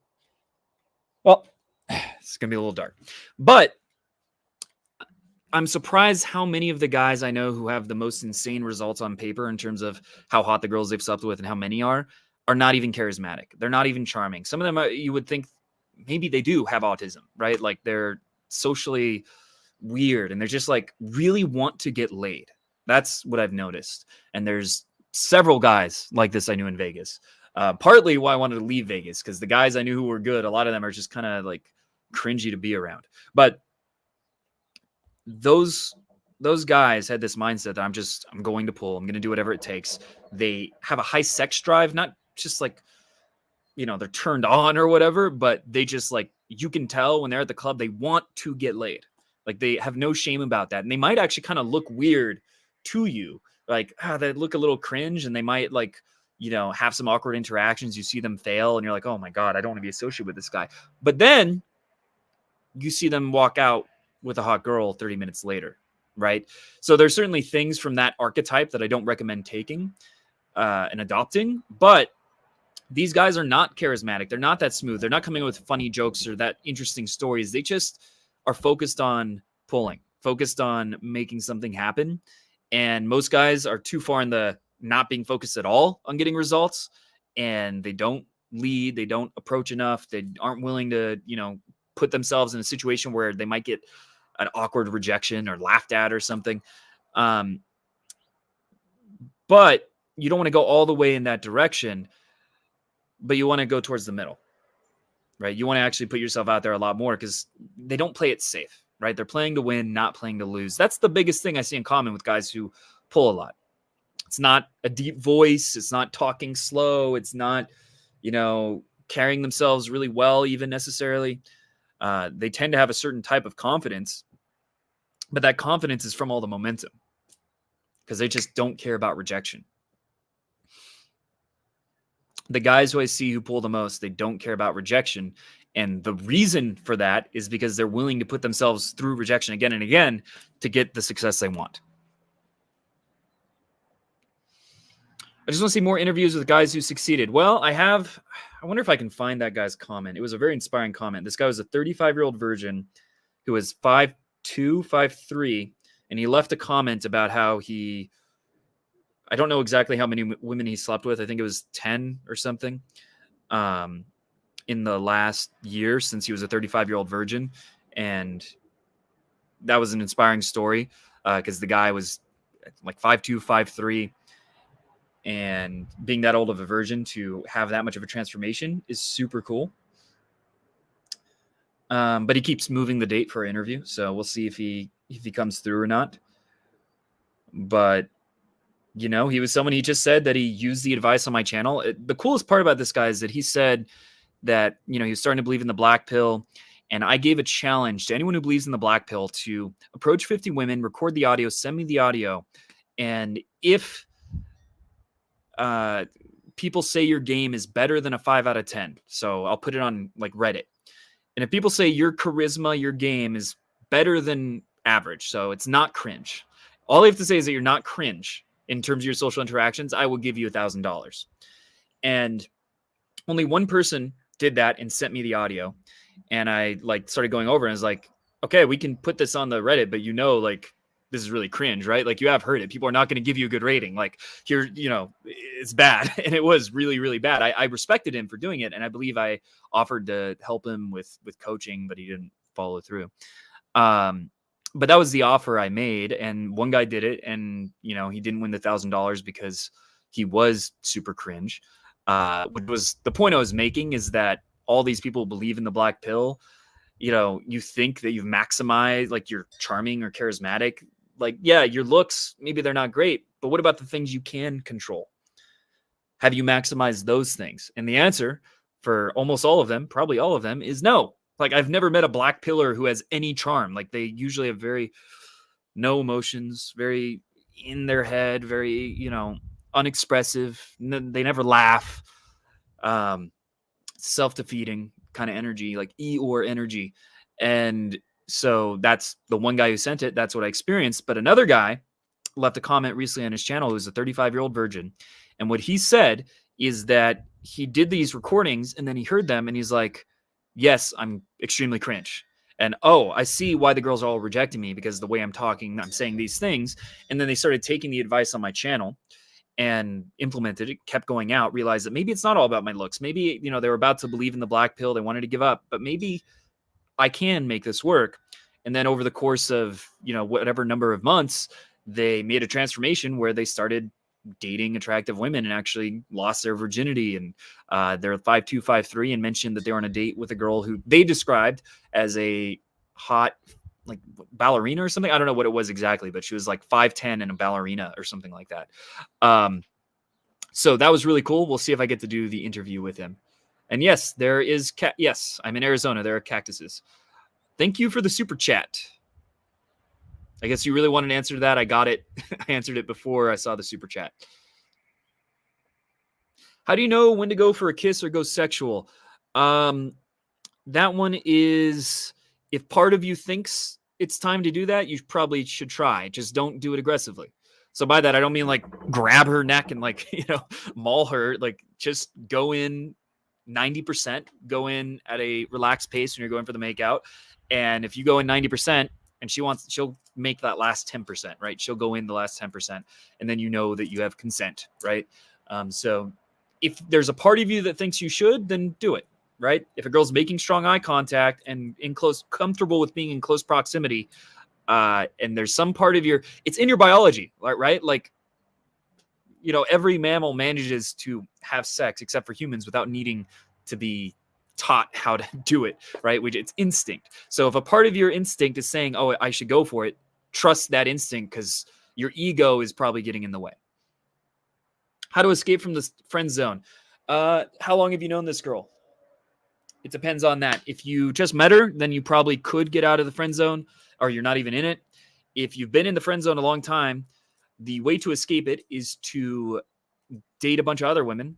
Well, it's going to be a little dark. But I'm surprised how many of the guys I know who have the most insane results on paper in terms of how hot the girls they've slept with and how many are not even charismatic. They're not even charming. Some of them you would think maybe they do have autism, right? Like they're socially weird and they're just like really want to get laid. That's what I've noticed. And there's several guys like this I knew in Vegas. Partly why I wanted to leave Vegas, because the guys I knew who were good, a lot of them are just kind of like cringy to be around. But those guys had this mindset that I'm going to pull. I'm going to do whatever it takes. They have a high sex drive, not just like, they're turned on or whatever, but they just like, you can tell when they're at the club, they want to get laid. Like they have no shame about that. And they might actually kind of look weird to you. Like, they look a little cringe and they might like, have some awkward interactions. You see them fail and you're like, oh my God, I don't want to be associated with this guy. But then you see them walk out with a hot girl 30 minutes later, right? So there's certainly things from that archetype that I don't recommend taking and adopting, but these guys are not charismatic. They're not that smooth. They're not coming up with funny jokes or that interesting stories. They just are focused on pulling, focused on making something happen. And most guys are too far in the not being focused at all on getting results. And they don't lead. They don't approach enough. They aren't willing to, put themselves in a situation where they might get an awkward rejection or laughed at or something. But you don't want to go all the way in that direction, but you want to go towards the middle, right? You want to actually put yourself out there a lot more because they don't play it safe, right? They're playing to win, not playing to lose. That's the biggest thing I see in common with guys who pull a lot. It's not a deep voice. It's not talking slow. It's not, carrying themselves really well, even necessarily. They tend to have a certain type of confidence, but that confidence is from all the momentum because they just don't care about rejection. The guys who I see who pull the most, they don't care about rejection. And the reason for that is because they're willing to put themselves through rejection again and again to get the success they want. I just want to see more interviews with guys who succeeded. Well, I wonder if I can find that guy's comment. It was a very inspiring comment. This guy was a 35-year-old virgin who was 5'2", 5'3", and he left a comment about how I don't know exactly how many women he slept with. I think it was 10 or something in the last year since he was a 35-year-old virgin. And that was an inspiring story because the guy was like 5'2", 5'3", and being that old of a virgin to have that much of a transformation is super cool. But he keeps moving the date for our interview, so we'll see if he comes through or not. But he was someone, he just said that he used the advice on my channel. The coolest part about this guy is that he said that, he was starting to believe in the black pill. And I gave a challenge to anyone who believes in the black pill to approach 50 women, record the audio, send me the audio. And if people say your game is better than a 5 out of 10, so I'll put it on like Reddit. And if people say your charisma, your game is better than average, so it's not cringe. All they have to say is that you're not cringe in terms of your social interactions, I will give you $1,000. And only one person did that and sent me the audio. And I started going over and I was like, okay, we can put this on the Reddit, but this is really cringe, right? Like, you have heard it. People are not going to give you a good rating. Like, here, it's bad. And it was really, really bad. I respected him for doing it. And I believe I offered to help him with coaching, but he didn't follow through. But that was the offer I made. And one guy did it. And, he didn't win the $1,000 because he was super cringe. Which was the point I was making, is that all these people believe in the black pill. You think that you've maximized, like, you're charming or charismatic. Like, yeah, your looks, maybe they're not great, but what about the things you can control? Have you maximized those things? And the answer for almost all of them, probably all of them, is no. Like, I've never met a black pillar who has any charm. Like, they usually have very no emotions, very in their head, very, unexpressive. They never laugh. Self-defeating kind of energy, like Eeyore energy. And so that's the one guy who sent it. That's what I experienced. But another guy left a comment recently on his channel who's a 35-year-old virgin. And what he said is that he did these recordings and then he heard them and he's like, yes, I'm extremely cringe. And, oh, I see why the girls are all rejecting me, because the way I'm talking, I'm saying these things. And then they started taking the advice on my channel and implemented it, kept going out, realized that maybe it's not all about my looks. Maybe, they were about to believe in the black pill. They wanted to give up, but maybe I can make this work. And then over the course of, whatever number of months, they made a transformation where they started dating attractive women and actually lost their virginity. And they're 5'2", 5'3", and mentioned that they were on a date with a girl who they described as a hot, like, ballerina or something. I don't know what it was exactly, but she was like 5'10" and a ballerina or something like that. So that was really cool. We'll see if I get to do the interview with him. And yes, there is yes, I'm in Arizona. There are cactuses. Thank you for the super chat. I guess you really want an answer to that. I got it. I answered it before I saw the super chat. How do you know when to go for a kiss or go sexual? That one is, if part of you thinks it's time to do that, you probably should try. Just don't do it aggressively. So by that, I don't mean like grab her neck and maul her. Like, just go in 90%, go in at a relaxed pace when you're going for the makeout. And if you go in 90% and she'll make that last 10%, right? She'll go in the last 10%. And then that you have consent, right? So if there's a part of you that thinks you should, then do it, right? If a girl's making strong eye contact and comfortable with being in close proximity, and there's some part of it's in your biology, right? Like, every mammal manages to have sex except for humans without needing to be taught how to do it, right? It's instinct. So if a part of your instinct is saying, oh, I should go for it, trust that instinct, because your ego is probably getting in the way. How to escape from the friend zone. How long have you known this girl? It depends on that. If you just met her, then you probably could get out of the friend zone, or you're not even in it. If you've been in the friend zone a long time, the way to escape it is to date a bunch of other women.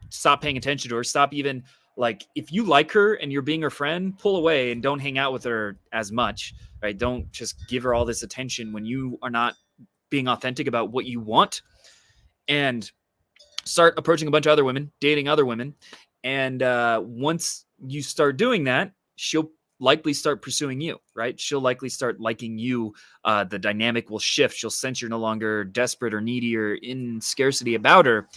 Stop paying attention to her. Stop even, like, if you like her and you're being her friend, pull away and don't hang out with her as much, right? Don't just give her all this attention when you are not being authentic about what you want, and start approaching a bunch of other women, dating other women. And once you start doing that, she'll likely start pursuing you, right? She'll likely start liking you. The dynamic will shift. She'll sense you're no longer desperate or needy or in scarcity about her.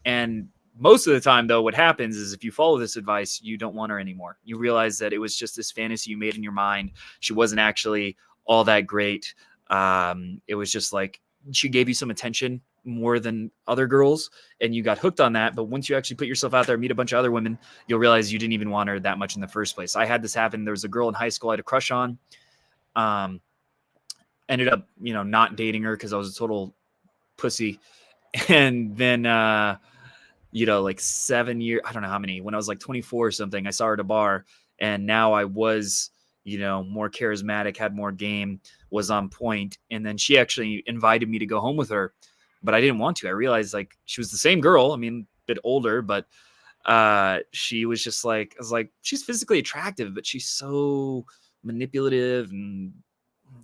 And most of the time, though, what happens is if you follow this advice, you don't want her anymore. You realize that it was just this fantasy you made in your mind. She wasn't actually all that great. It was just like she gave you some attention more than other girls, and you got hooked on that. But once you actually put yourself out there, meet a bunch of other women, you'll realize you didn't even want her that much in the first place. I had this happen. There was a girl in high school I had a crush on. Ended up, not dating her because I was a total pussy. And then, like 7 years, I don't know how many, when I was like 24 or something, I saw her at a bar, and now I was, more charismatic, had more game, was on point. And then she actually invited me to go home with her, but I didn't want to. I realized, like, she was the same girl. I mean, a bit older, but she was just like, I was like, she's physically attractive, but she's so manipulative and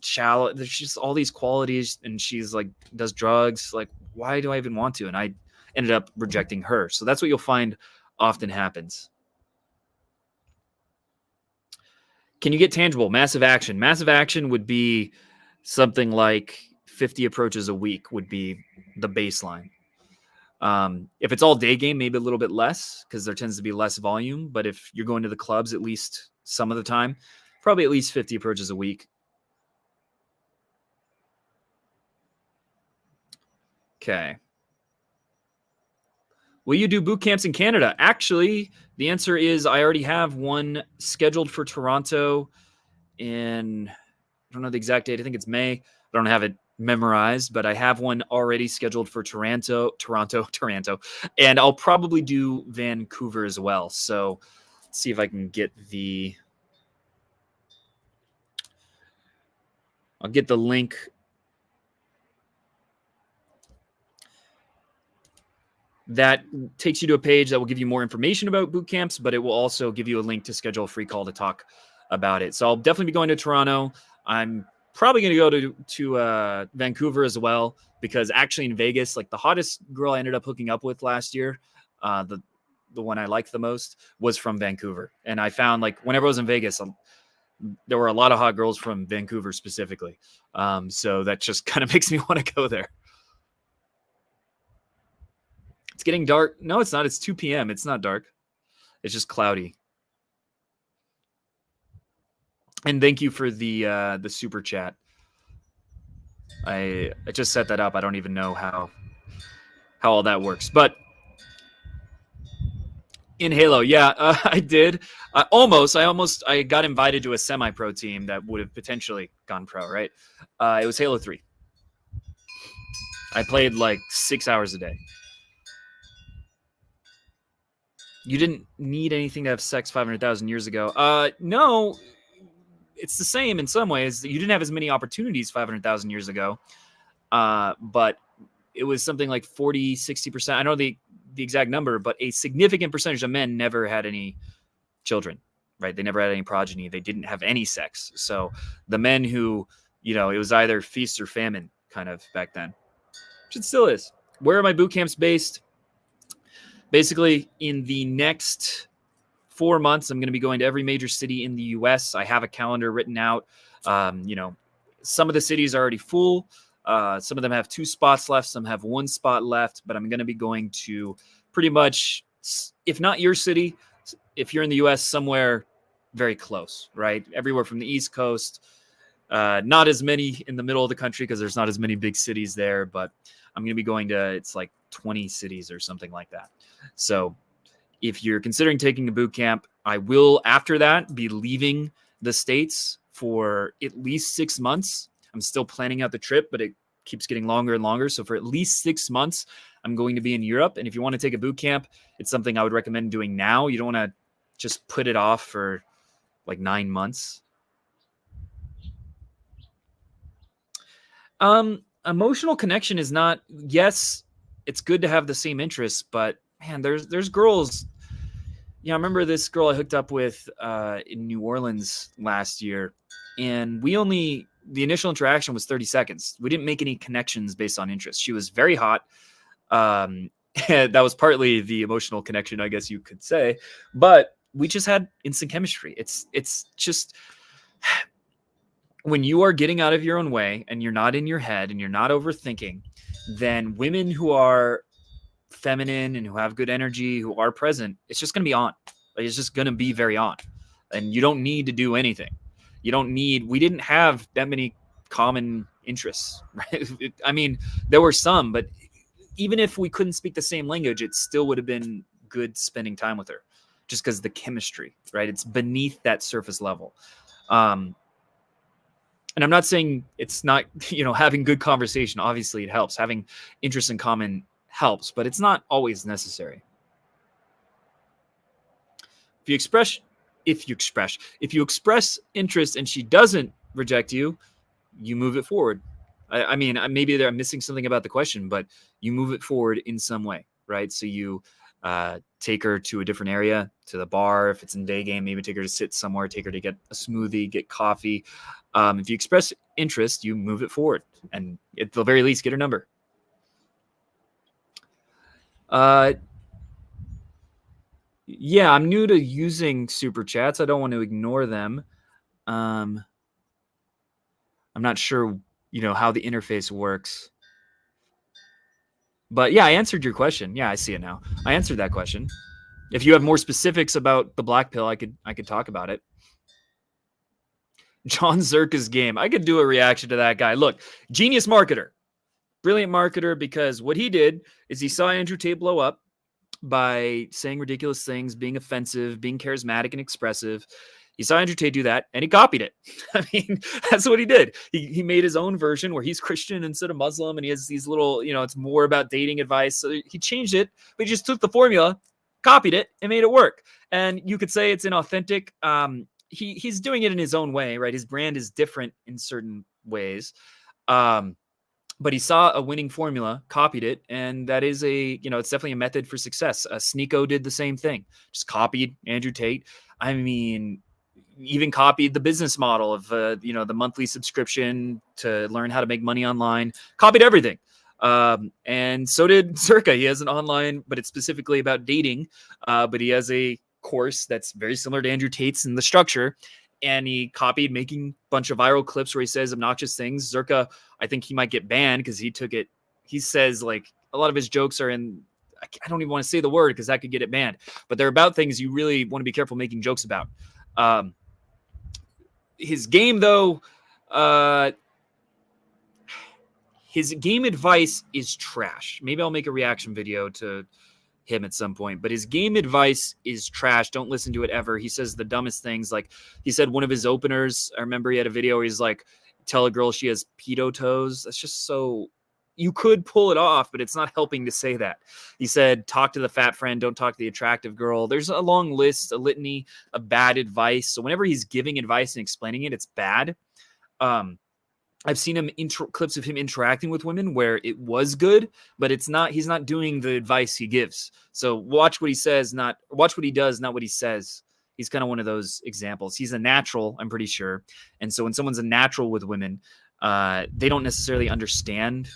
shallow. There's just all these qualities, and she's like, does drugs. Like, why do I even want to? And I ended up rejecting her. So that's what you'll find often happens. Can you get tangible? Massive action. Massive action would be something like 50 approaches a week would be the baseline. If it's all day game, maybe a little bit less, because there tends to be less volume. But if you're going to the clubs at least some of the time, probably at least 50 approaches a week. Okay. Will you do boot camps in Canada? Actually, the answer is I already have one scheduled for Toronto in, I don't know the exact date. I think it's May. I don't have it memorized, but I have one already scheduled for Toronto, and I'll probably do Vancouver as well. So let's see if I can get I'll get the link. That takes you to a page that will give you more information about boot camps, but it will also give you a link to schedule a free call to talk about it. So I'll definitely be going to Toronto. I'm probably going to go to Vancouver as well, because actually in Vegas, like, the hottest girl I ended up hooking up with last year, the one I liked the most, was from Vancouver. And I found, like, whenever I was in Vegas, there were a lot of hot girls from Vancouver specifically. So that just kind of makes me want to go there. It's getting dark. No, it's not. It's 2 p.m. It's not dark. It's just cloudy. And thank you for the super chat. I just set that up. I don't even know how all that works. But in Halo, yeah, I did. I got invited to a semi-pro team that would have potentially gone pro, right? It was Halo 3. I played like 6 hours a day. You didn't need anything to have sex 500,000 years ago. No, it's the same in some ways. You didn't have as many opportunities 500,000 years ago, but it was something like 40, 60%. I don't know the exact number, but a significant percentage of men never had any children, right? They never had any progeny. They didn't have any sex. So the men who, it was either feast or famine kind of back then, which it still is. Where are my boot camps based? Basically, in the next 4 months, I'm going to be going to every major city in the U.S. I have a calendar written out. Some of the cities are already full. Some of them have 2 spots left. Some have 1 spot left. But I'm going to be going to pretty much, if not your city, if you're in the U.S., somewhere very close, right? Everywhere from the East Coast. Not as many in the middle of the country because there's not as many big cities there. But I'm going to be going to, it's like 20 cities or something like that. So If you're considering taking a boot camp, I will after that be leaving the States for at least 6 months. I'm still planning out the trip, but it keeps getting longer and longer. So for at least 6 months, I'm going to be in Europe. And if you want to take a boot camp, it's something I would recommend doing now. You don't want to just put it off for like 9 months. Emotional connection is not, yes, it's good to have the same interests, but man, there's girls. Yeah, I remember this girl I hooked up with in New Orleans last year, and the initial interaction was 30 seconds. We didn't make any connections based on interest. She was very hot. And that was partly the emotional connection, I guess you could say, but we just had instant chemistry. It's just when you are getting out of your own way and you're not in your head and you're not overthinking, then women who are feminine and who have good energy, who are present, it's just going to be on. Like, it's just going to be very on. And you don't need to do anything. We didn't have that many common interests, right? I mean, there were some, but even if we couldn't speak the same language, it still would have been good spending time with her just because the chemistry, right? It's beneath that surface level. And I'm not saying it's not, having good conversation. Obviously it helps. Having interests in common helps, but it's not always necessary. If you express interest and she doesn't reject you, you move it forward. I mean, maybe I'm missing something about the question, but you move it forward in some way, right? So you take her to a different area, to the bar. If it's in day game, maybe take her to sit somewhere, take her to get a smoothie, get coffee. If you express interest, you move it forward, and at the very least, get her number. Yeah, I'm new to using super chats. I don't want to ignore them. I'm not sure, how the interface works. But yeah, I answered your question. Yeah, I see it now. I answered that question. If you have more specifics about the black pill, I could talk about it. John Zerka's game. I could do a reaction to that guy. Look, genius marketer, brilliant marketer, because what he did is he saw Andrew Tate blow up by saying ridiculous things, being offensive, being charismatic and expressive. He saw Andrew Tate do that, and he copied it. I mean, that's what he did. He made his own version where he's Christian instead of Muslim, and he has these little, it's more about dating advice. So he changed it, but he just took the formula, copied it, and made it work. And you could say it's inauthentic. He's doing it in his own way, right? His brand is different in certain ways. But he saw a winning formula, copied it, and that is it's definitely a method for success. Sneeko did the same thing, just copied Andrew Tate. I mean, even copied the business model of the monthly subscription to learn how to make money online. Copied everything. And so did Zerka. He has an online, but it's specifically about dating. But he has a course that's very similar to Andrew Tate's in the structure. And he copied making a bunch of viral clips where he says obnoxious things. Zerka, I think he might get banned because he took it. He says like a lot of his jokes are in, I don't even want to say the word because that could get it banned, but they're about things you really want to be careful making jokes about. His game though, his game advice is trash. Maybe I'll make a reaction video to him at some point, but his game advice is trash. Don't listen to it ever. He says the dumbest things. Like he said one of his openers, I remember he had a video where he's like, tell a girl she has pedo toes. That's just so, you could pull it off, but it's not helping to say that. He said, talk to the fat friend, don't talk to the attractive girl. There's a long list, a litany of bad advice. So whenever he's giving advice and explaining it, it's bad. I've seen him clips of him interacting with women where it was good, but he's not doing the advice he gives. So watch what he says, watch what he does, not what he says. He's kind of one of those examples. He's a natural, I'm pretty sure. And so when someone's a natural with women, they don't necessarily understand.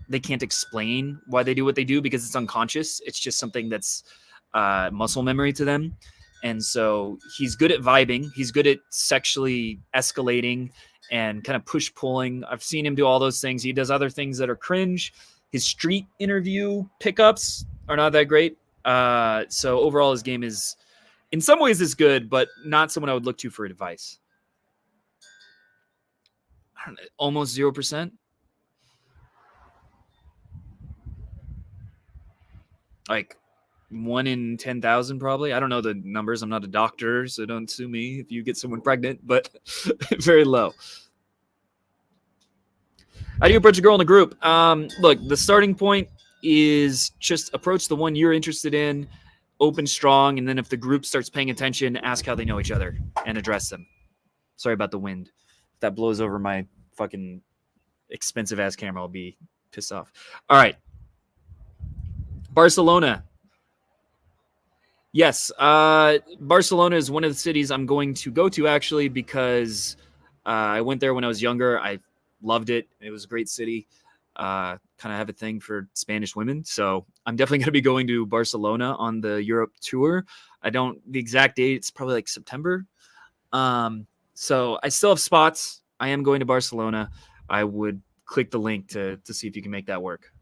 They can't explain why they do what they do because it's unconscious. It's just something that's muscle memory to them. And so he's good at vibing. He's good at sexually escalating and kind of push pulling. I've seen him do all those things. He does other things that are cringe. His street interview pickups are not that great. So overall, his game is, in some ways, is good, but not someone I would look to for advice. I don't know, almost 0%. Like, 1 in 10,000 probably. I don't know the numbers. I'm not a doctor, so don't sue me if you get someone pregnant, but very low. How do you approach a girl in a group? Look, the starting point is just approach the one you're interested in, open strong, and then if the group starts paying attention, ask how they know each other and address them. Sorry about the wind. If that blows over my fucking expensive ass camera, I'll be pissed off. All right. Barcelona. Yes, Barcelona is one of the cities I'm going to go to actually because I went there when I was younger. I loved it. It was a great city. Kind of have a thing for Spanish women, so I'm definitely going to be going to Barcelona on the Europe tour. I don't the exact date. It's probably like September. So I still have spots. I am going to Barcelona. I would click the link to see if you can make that work.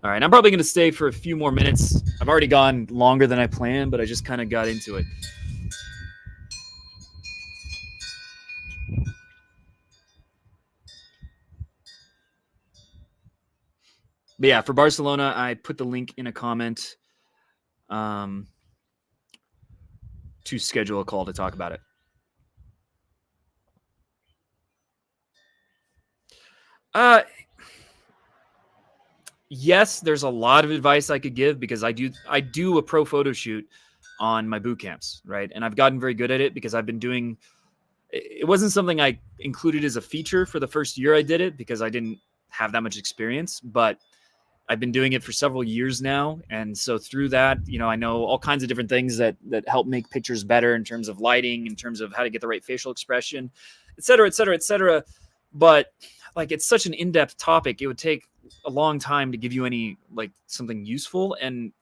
All right, I'm probably going to stay for a few more minutes. I've already gone longer than I planned, but I just kind of got into it. But yeah, for Barcelona, I put the link in a comment to schedule a call to talk about it. Yes, there's a lot of advice I could give because I do a pro photo shoot on my boot camps, right? And I've gotten very good at it because I've been doing it wasn't something I included as a feature for the first year I did it because I didn't have that much experience, but I've been doing it for several years now. And so through that, I know all kinds of different things that help make pictures better in terms of lighting, in terms of how to get the right facial expression, et cetera, et cetera, et cetera. But like, it's such an in-depth topic. It would take a long time to give you any like something useful. And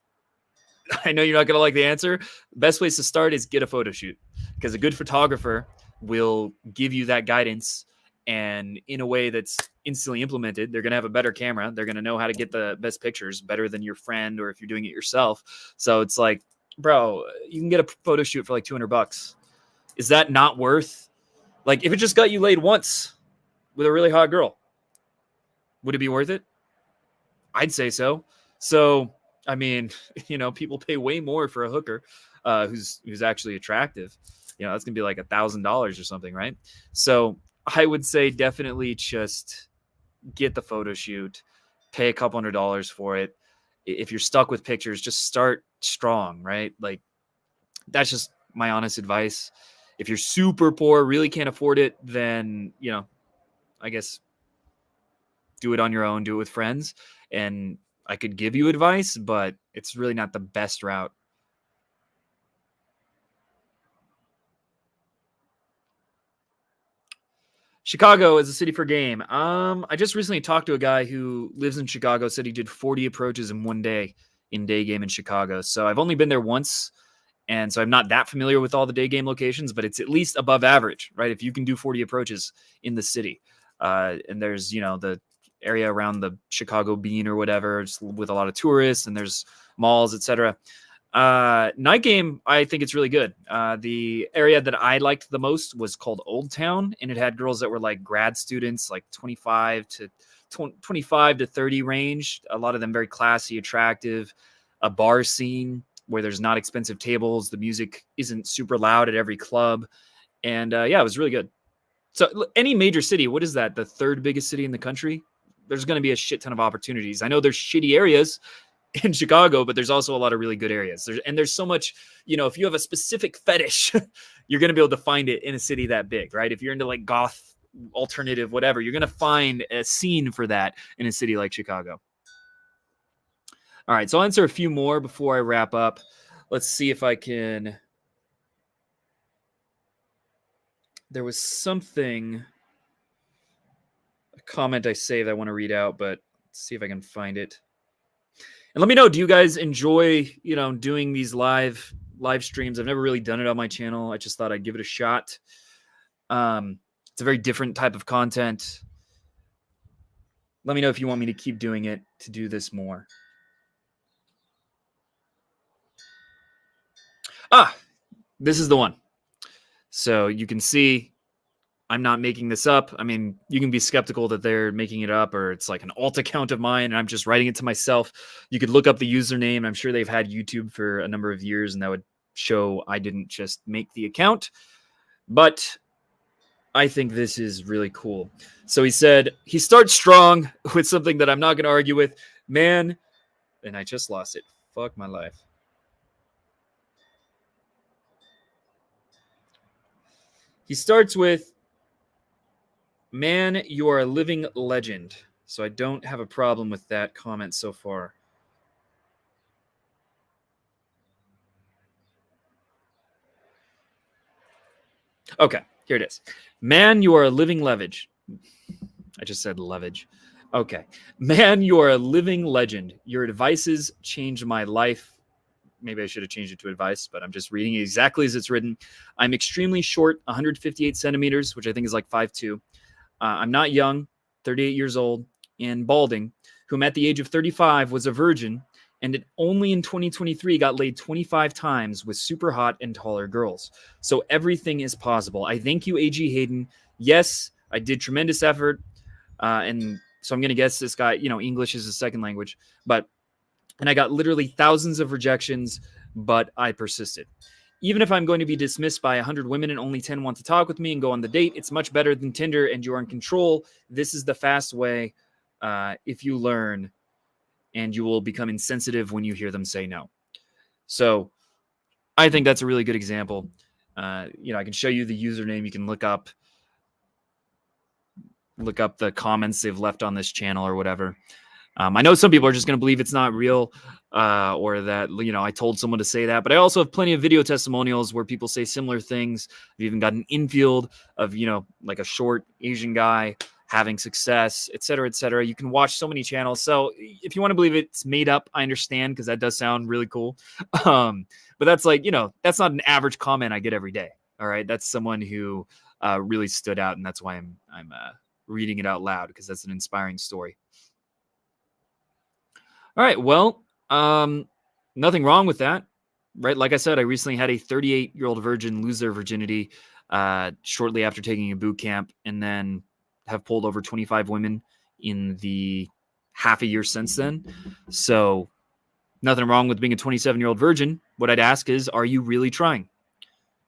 I know you're not going to like the answer. The best place to start is get a photo shoot because a good photographer will give you that guidance and in a way that's instantly implemented. They're going to have a better camera. They're going to know how to get the best pictures better than your friend or if you're doing it yourself. So it's like, bro, you can get a photo shoot for like $200. Is that not worth, like, if it just got you laid once with a really hot girl, would it be worth it? I'd say so. So, I mean, people pay way more for a hooker who's actually attractive. That's gonna be like $1,000 or something, right? So I would say definitely just get the photo shoot, pay a couple $100s for it. If you're stuck with pictures, just start strong, right? Like, that's just my honest advice. If you're super poor, really can't afford it, then I guess do it on your own, do it with friends. And I could give you advice, but it's really not the best route. Chicago is a city for game. I just recently talked to a guy who lives in Chicago, said he did 40 approaches in one day in day game in Chicago. So I've only been there once. And so I'm not that familiar with all the day game locations, but it's at least above average, right? If you can do 40 approaches in the city. And there's, the area around the Chicago Bean or whatever, with a lot of tourists, and there's malls, etc. Night game, I think it's really good. The area that I liked the most was called Old Town, and it had girls that were like grad students, like 25 to 30 range. A lot of them very classy, attractive. A bar scene where there's not expensive tables. The music isn't super loud at every club. And it was really good. So any major city, what is that? The third biggest city in the country? There's going to be a shit ton of opportunities. I know there's shitty areas in Chicago, but there's also a lot of really good areas. There's so much, if you have a specific fetish, you're going to be able to find it in a city that big, right? If you're into like goth, alternative, whatever, you're going to find a scene for that in a city like Chicago. All right, so I'll answer a few more before I wrap up. Let's see if I can. There was something, a comment I saved I want to read out, but let's see if I can find it. And let me know, do you guys enjoy, doing these live streams? I've never really done it on my channel. I just thought I'd give it a shot. It's a very different type of content. Let me know if you want me to keep doing it, to do this more. This is the one. So you can see I'm not making this up. I mean, you can be skeptical that they're making it up or it's like an alt account of mine and I'm just writing it to myself. You could look up the username. I'm sure they've had YouTube for a number of years and that would show I didn't just make the account. But I think this is really cool. So he said he starts strong with something that I'm not going to argue with. Man, and I just lost it. Fuck my life. He starts with, man, you are a living legend. So I don't have a problem with that comment so far. Okay, here it is. Man, you are a living leverage. I just said leverage. Okay. Man, you are a living legend. Your advices changed my life. Maybe I should have changed it to advice, but I'm just reading it exactly as it's written. I'm extremely short, 158 centimeters, which I think is like 5'2". I'm not young, 38 years old, and balding, whom at the age of 35 was a virgin, and it only in 2023 got laid 25 times with super hot and taller girls. So everything is possible. I thank you, A.G. Hayden. Yes, I did tremendous effort, and so I'm going to guess this guy, English is his second language, and I got literally thousands of rejections, but I persisted. Even if I'm going to be dismissed by 100 women and only 10 want to talk with me and go on the date, it's much better than Tinder and you're in control. This is the fast way if you learn, and you will become insensitive when you hear them say no. So I think that's a really good example. I can show you the username. You can look up the comments they've left on this channel or whatever. I know some people are just going to believe it's not real or that, I told someone to say that. But I also have plenty of video testimonials where people say similar things. I've even got an infield of, like a short Asian guy having success, et cetera, et cetera. You can watch so many channels. So if you want to believe it's made up, I understand, because that does sound really cool. But that's like, that's not an average comment I get every day. All right. That's someone who really stood out. And that's why I'm reading it out loud, because that's an inspiring story. All right. Well, nothing wrong with that, right? Like I said, I recently had a 38-year-old virgin lose their virginity shortly after taking a boot camp, and then have pulled over 25 women in the half a year since then. So nothing wrong with being a 27-year-old virgin. What I'd ask is, are you really trying,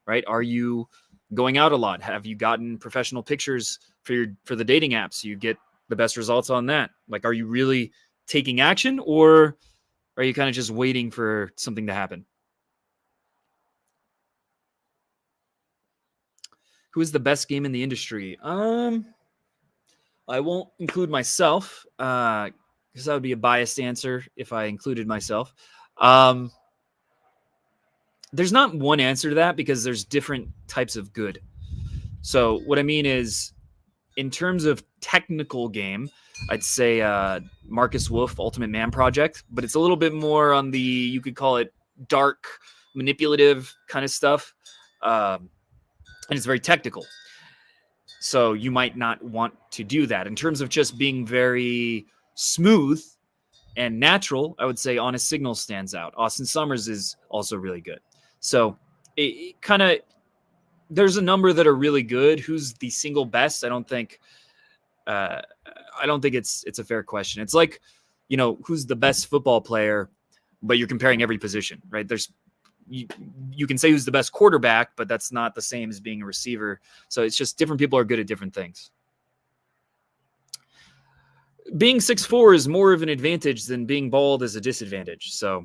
right? Are you going out a lot? Have you gotten professional pictures for the dating apps? You get the best results on that. Like, are you really taking action, or are you kind of just waiting for something to happen? Who is the best game in the industry? I won't include myself because that would be a biased answer if I included myself. There's not one answer to that because there's different types of good. So what I mean is, in terms of technical game, I'd say Marcus Wolf, Ultimate Man Project, but it's a little bit more on the, you could call it dark, manipulative kind of stuff. And it's very technical. So you might not want to do that. In terms of just being very smooth and natural, I would say Honest Signal stands out. Austin Summers is also really good. So it kind of, there's a number that are really good. Who's the single best? I don't think it's a fair question. It's like, who's the best football player, but you're comparing every position, right? You can say who's the best quarterback, but that's not the same as being a receiver. So it's just different people are good at different things. Being 6'4" is more of an advantage than being bald is a disadvantage. So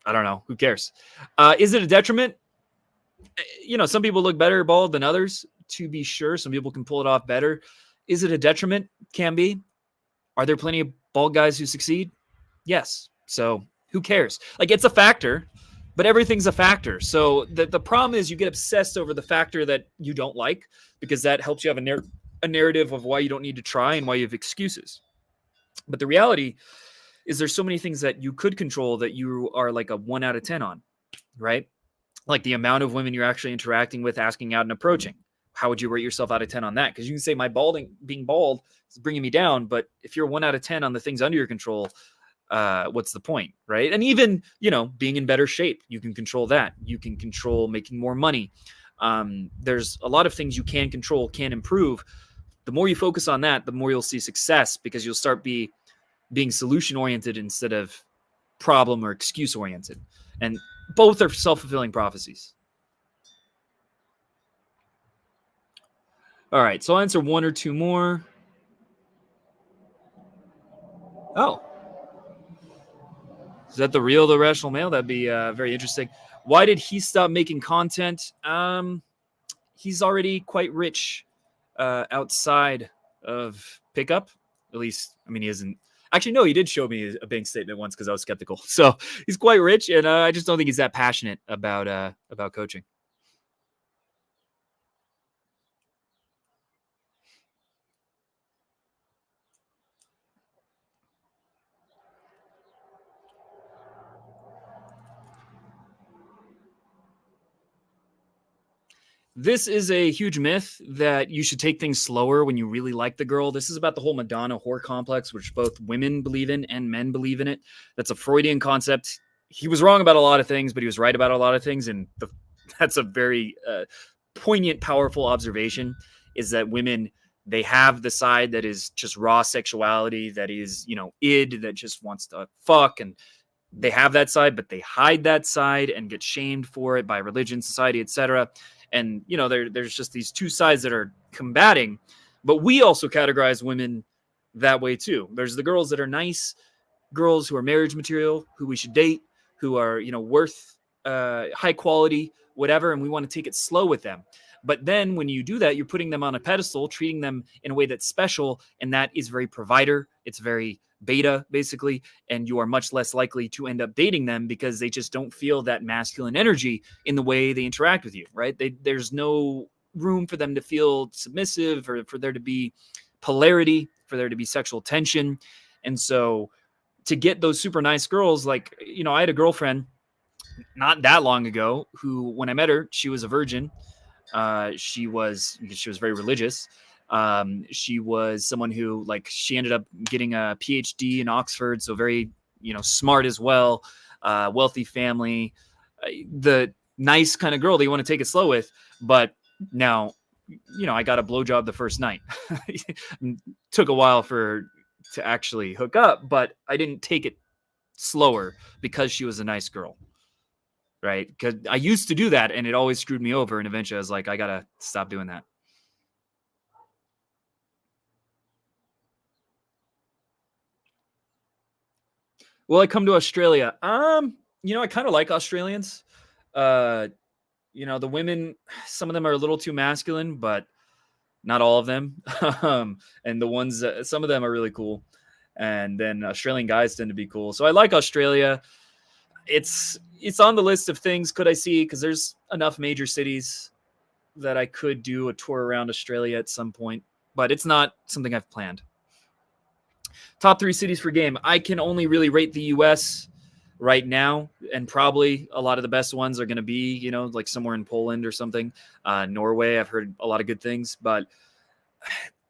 I don't know. Who cares? Is it a detriment? Some people look better bald than others, to be sure. Some people can pull it off better. Is it a detriment? Can be. Are there plenty of bald guys who succeed? Yes. So who cares? Like, it's a factor, but everything's a factor. So the problem is you get obsessed over the factor that you don't like, because that helps you have a narrative of why you don't need to try and why you have excuses. But the reality is there's so many things that you could control that you are like a 1 out of 10 on, right? Like the amount of women you're actually interacting with, asking out and approaching. How would you rate yourself out of 10 on that? Because you can say being bald is bringing me down, but if you're 1 out of 10 on the things under your control, what's the point, right? And even, being in better shape, you can control that. You can control making more money. There's a lot of things you can control, can improve. The more you focus on that, the more you'll see success, because you'll start being solution oriented instead of problem or excuse oriented. And both are self-fulfilling prophecies. All right, so I'll answer one or two more. Oh, is that the real The Rational Male? That'd be very interesting. Why did he stop making content? He's already quite rich outside of pickup. At least, I mean, he isn't. Actually, no, he did show me a bank statement once because I was skeptical. So he's quite rich, and I just don't think he's that passionate about coaching. This is a huge myth that you should take things slower when you really like the girl. This is about the whole Madonna whore complex, which both women believe in and men believe in it. That's a Freudian concept. He was wrong about a lot of things, but he was right about a lot of things. And that's a very poignant, powerful observation, is that women, they have the side that is just raw sexuality, that is, id, that just wants to fuck. And they have that side, but they hide that side and get shamed for it by religion, society, etc. And there's just these two sides that are combating. But we also categorize women that way too. There's the girls that are nice, girls who are marriage material, who we should date, who are worth high quality, whatever, and we want to take it slow with them. But then when you do that, you're putting them on a pedestal, treating them in a way that's special, and that is very provider. It's very beta, basically, and you are much less likely to end up dating them because they just don't feel that masculine energy in the way they interact with you, right? There's no room for them to feel submissive, or for there to be polarity, for there to be sexual tension. And so to get those super nice girls, like, I had a girlfriend not that long ago who, when I met her, she was a virgin. She was very religious. She was someone who, like, she ended up getting a PhD in Oxford, so very, smart as well, wealthy family, the nice kind of girl that you want to take it slow with. But now, I got a blowjob the first night. Took a while to actually hook up, but I didn't take it slower because she was a nice girl. Right? Because I used to do that and it always screwed me over. And eventually I was like, I got to stop doing that. Will I come to Australia? I kind of like Australians. The women, some of them are a little too masculine, but not all of them. And the ones, some of them are really cool. And then Australian guys tend to be cool. So I like Australia. It's on the list of things could I see, because there's enough major cities that I could do a tour around Australia at some point, but it's not something I've planned. Top 3 cities for game. I can only really rate the US right now, and probably a lot of the best ones are going to be, like somewhere in Poland or something. Norway, I've heard a lot of good things, but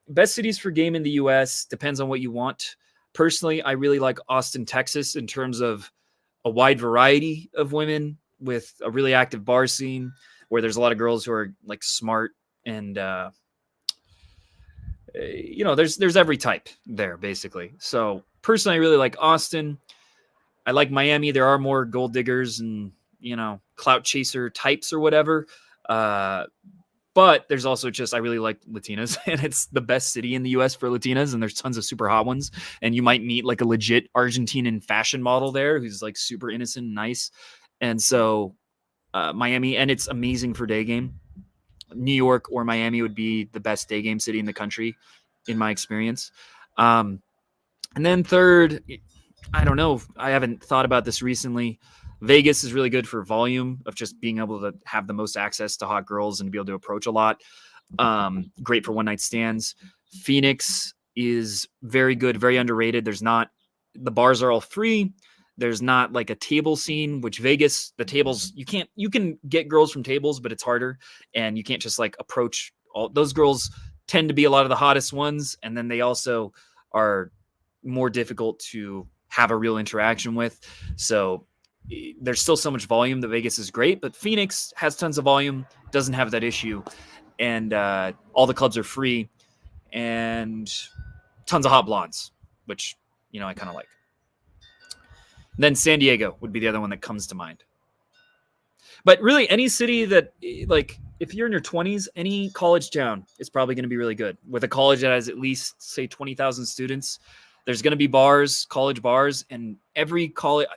best cities for game in the US depends on what you want. Personally, I really like Austin, Texas, in terms of a wide variety of women with a really active bar scene where there's a lot of girls who are like smart and there's every type there, basically. So personally, I really like Austin. I like Miami. There are more gold diggers and clout chaser types or whatever, but there's also just, I really like Latinas, and it's the best city in the US for Latinas, and there's tons of super hot ones, and you might meet like a legit Argentinian fashion model there who's like super innocent and nice. And so Miami, and it's amazing for day game. New York or Miami would be the best day game city in the country, in my experience. And then third, I don't know, I haven't thought about this recently. Vegas is really good for volume of just being able to have the most access to hot girls and be able to approach a lot. Great for one night stands. Phoenix is very good, very underrated. The bars are all free. There's not like a table scene, which Vegas, the tables, you can get girls from tables, but it's harder. And you can't just like approach all those girls. Tend to be a lot of the hottest ones. And then they also are more difficult to have a real interaction with. So there's still so much volume that Vegas is great, but Phoenix has tons of volume, doesn't have that issue, and all the clubs are free, and tons of hot blondes, which I kind of like. Then San Diego would be the other one that comes to mind. But really, any city that, like, if you're in your 20s, any college town is probably going to be really good. With a college that has at least, say, 20,000 students, there's going to be bars, college bars, and every college,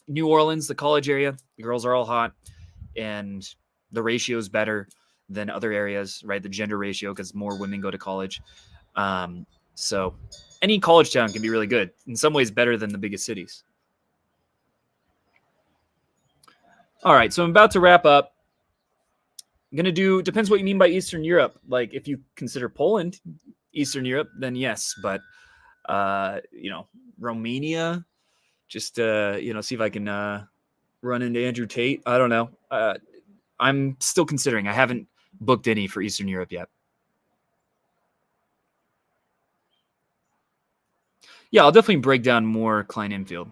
New Orleans, the college area, the girls are all hot, and the ratio is better than other areas, right? The gender ratio, because more women go to college. So any college town can be really good. In some ways, better than the biggest cities. All right, so I'm about to wrap up. I'm going to do, depends what you mean by Eastern Europe. Like, if you consider Poland Eastern Europe, then yes. But, Romania, just, see if I can run into Andrew Tate. I don't know. I'm still considering. I haven't booked any for Eastern Europe yet. Yeah, I'll definitely break down more Klein Infield.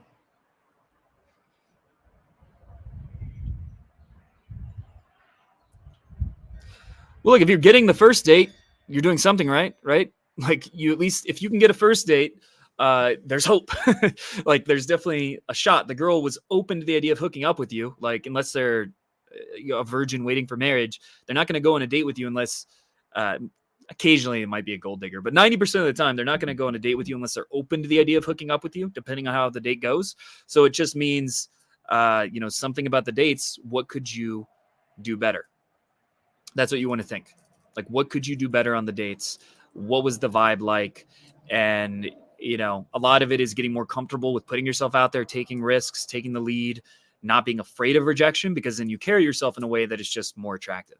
Well, look, if you're getting the first date, you're doing something right? Like, you, at least if you can get a first date, there's hope. Like, there's definitely a shot. The girl was open to the idea of hooking up with you. Like, unless they're a virgin waiting for marriage, they're not going to go on a date with you unless occasionally it might be a gold digger. But 90% of the time, they're not going to go on a date with you unless they're open to the idea of hooking up with you, depending on how the date goes. So it just means, something about the dates. What could you do better? That's what you want to think. Like, what could you do better on the dates? What was the vibe like? And, a lot of it is getting more comfortable with putting yourself out there, taking risks, taking the lead, not being afraid of rejection, because then you carry yourself in a way that is just more attractive.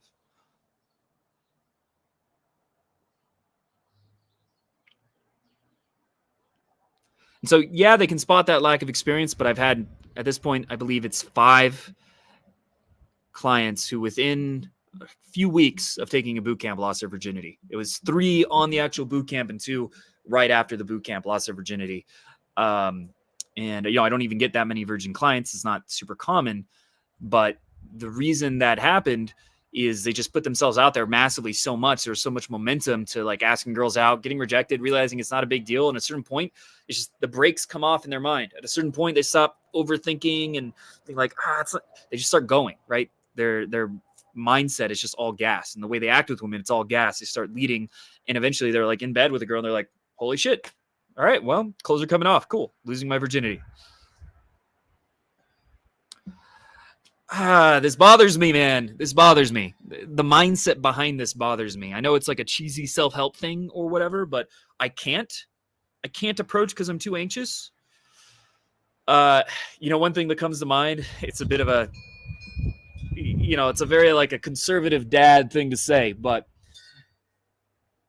And so, yeah, they can spot that lack of experience, but I've had, at this point, I believe it's 5 clients who within a few weeks of taking a boot camp lost their virginity. It was 3 on the actual boot camp and 2 right after the boot camp lost their virginity. And I don't even get that many virgin clients. It's not super common, but the reason that happened is they just put themselves out there massively so much. There's so much momentum to, like, asking girls out, getting rejected, realizing it's not a big deal. And at a certain point, it's just the brakes come off in their mind. At a certain point, they stop overthinking and think like, they just start going, right? Their mindset is just all gas. And the way they act with women, it's all gas. They start leading. And eventually they're like in bed with a girl and they're like, holy shit. All right, well, clothes are coming off. Cool. Losing my virginity. This bothers me, man. This bothers me. The mindset behind this bothers me. I know it's like a cheesy self-help thing or whatever, but I can't approach because I'm too anxious. One thing that comes to mind, it's a bit of a, it's a very like a conservative dad thing to say, but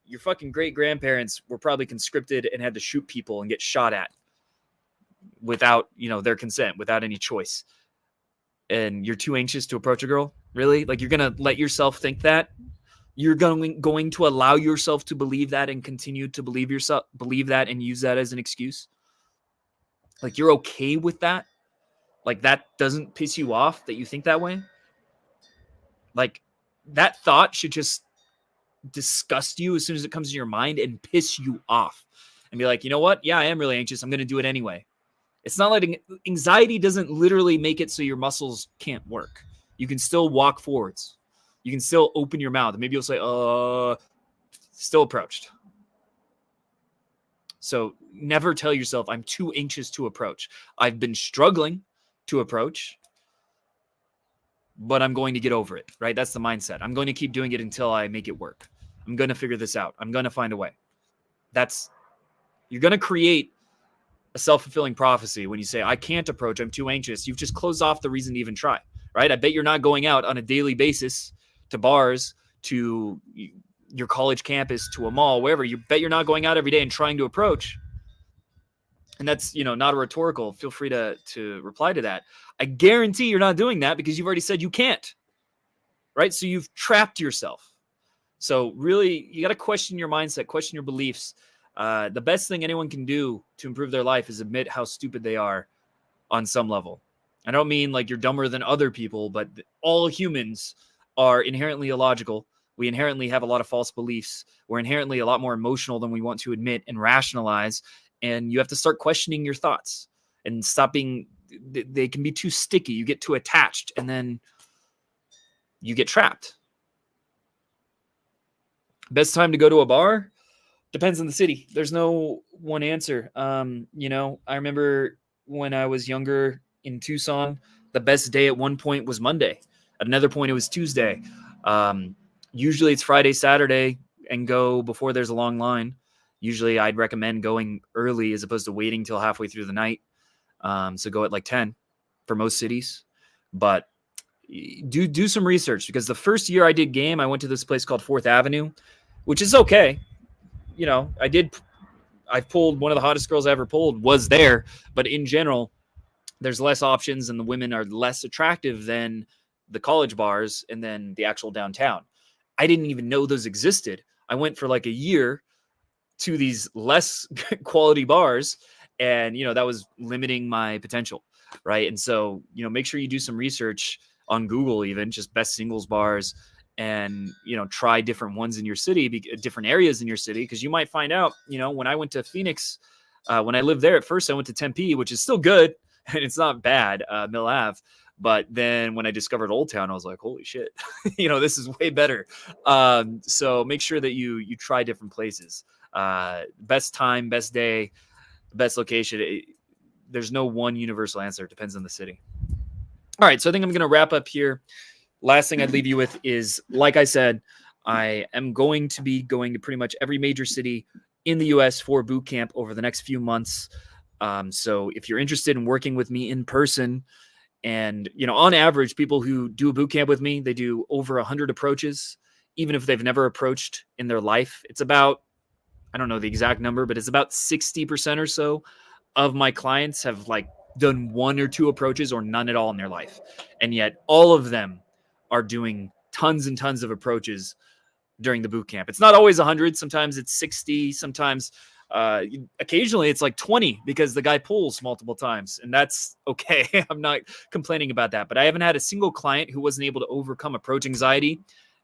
your fucking great grandparents were probably conscripted and had to shoot people and get shot at without, their consent, without any choice. And you're too anxious to approach a girl? Really? Like, you're going to let yourself think that? You're going to allow yourself to believe that and continue to believe that and use that as an excuse? Like, you're okay with that? Like, that doesn't piss you off that you think that way? Like, that thought should just disgust you as soon as it comes to your mind and piss you off and be like, you know what? Yeah, I am really anxious. I'm going to do it anyway. It's not like anxiety doesn't literally make it so your muscles can't work. You can still walk forwards. You can still open your mouth. And maybe you'll say, still approached. So never tell yourself, I'm too anxious to approach. I've been struggling to approach, but I'm going to get over it, right? That's the mindset. I'm going to keep doing it until I make it work. I'm going to figure this out. I'm going to find a way. You're going to create a self-fulfilling prophecy when you say, I can't approach, I'm too anxious. You've just closed off the reason to even try, right? I bet you're not going out on a daily basis to bars, to your college campus, to a mall, wherever. You bet you're not going out every day and trying to approach. And that's, not a rhetorical. Feel free to reply to that. I guarantee you're not doing that because you've already said you can't, right? So you've trapped yourself. So really, you got to question your mindset, question your beliefs. The best thing anyone can do to improve their life is admit how stupid they are on some level. I don't mean like you're dumber than other people, but all humans are inherently illogical. We inherently have a lot of false beliefs. We're inherently a lot more emotional than we want to admit and rationalize. And you have to start questioning your thoughts and stop being, they can be too sticky. You get too attached and then you get trapped. Best time to go to a bar? Depends on the city. There's no one answer. I remember when I was younger in Tucson, the best day at one point was Monday. At another point, it was Tuesday. Usually it's Friday, Saturday, and go before there's a long line. Usually I'd recommend going early as opposed to waiting till halfway through the night. So go at like 10 for most cities. But do some research, because the first year I did game, I went to this place called 4th Avenue, which is okay. I pulled one of the hottest girls I ever pulled was there, but in general, there's less options and the women are less attractive than the college bars and then the actual downtown. I didn't even know those existed. I went for like a year to these less quality bars, and that was limiting my potential, right? And so make sure you do some research on Google, even just best singles bars, and try different ones in your city, different areas in your city, because you might find out, when I went to Phoenix, when I lived there at first, I went to Tempe, which is still good and it's not bad, Mill Ave. But then when I discovered Old Town, I was like, holy shit, this is way better. So make sure that you try different places. Best time, best day, best location. There's no one universal answer. It depends on the city. All right, so I think I'm going to wrap up here. Last thing I'd leave you with is, like I said, I am going to be going to pretty much every major city in the U.S. for boot camp over the next few months. So if you're interested in working with me in person, and on average, people who do a boot camp with me, they do over 100 approaches, even if they've never approached in their life. It's about, I don't know the exact number, but it's about 60% or so of my clients have done 1 or 2 approaches or none at all in their life. And yet all of them are doing tons and tons of approaches during the boot camp. It's not always 100. Sometimes it's 60. Sometimes occasionally it's like 20 because the guy pulls multiple times, and that's okay. I'm not complaining about that, but I haven't had a single client who wasn't able to overcome approach anxiety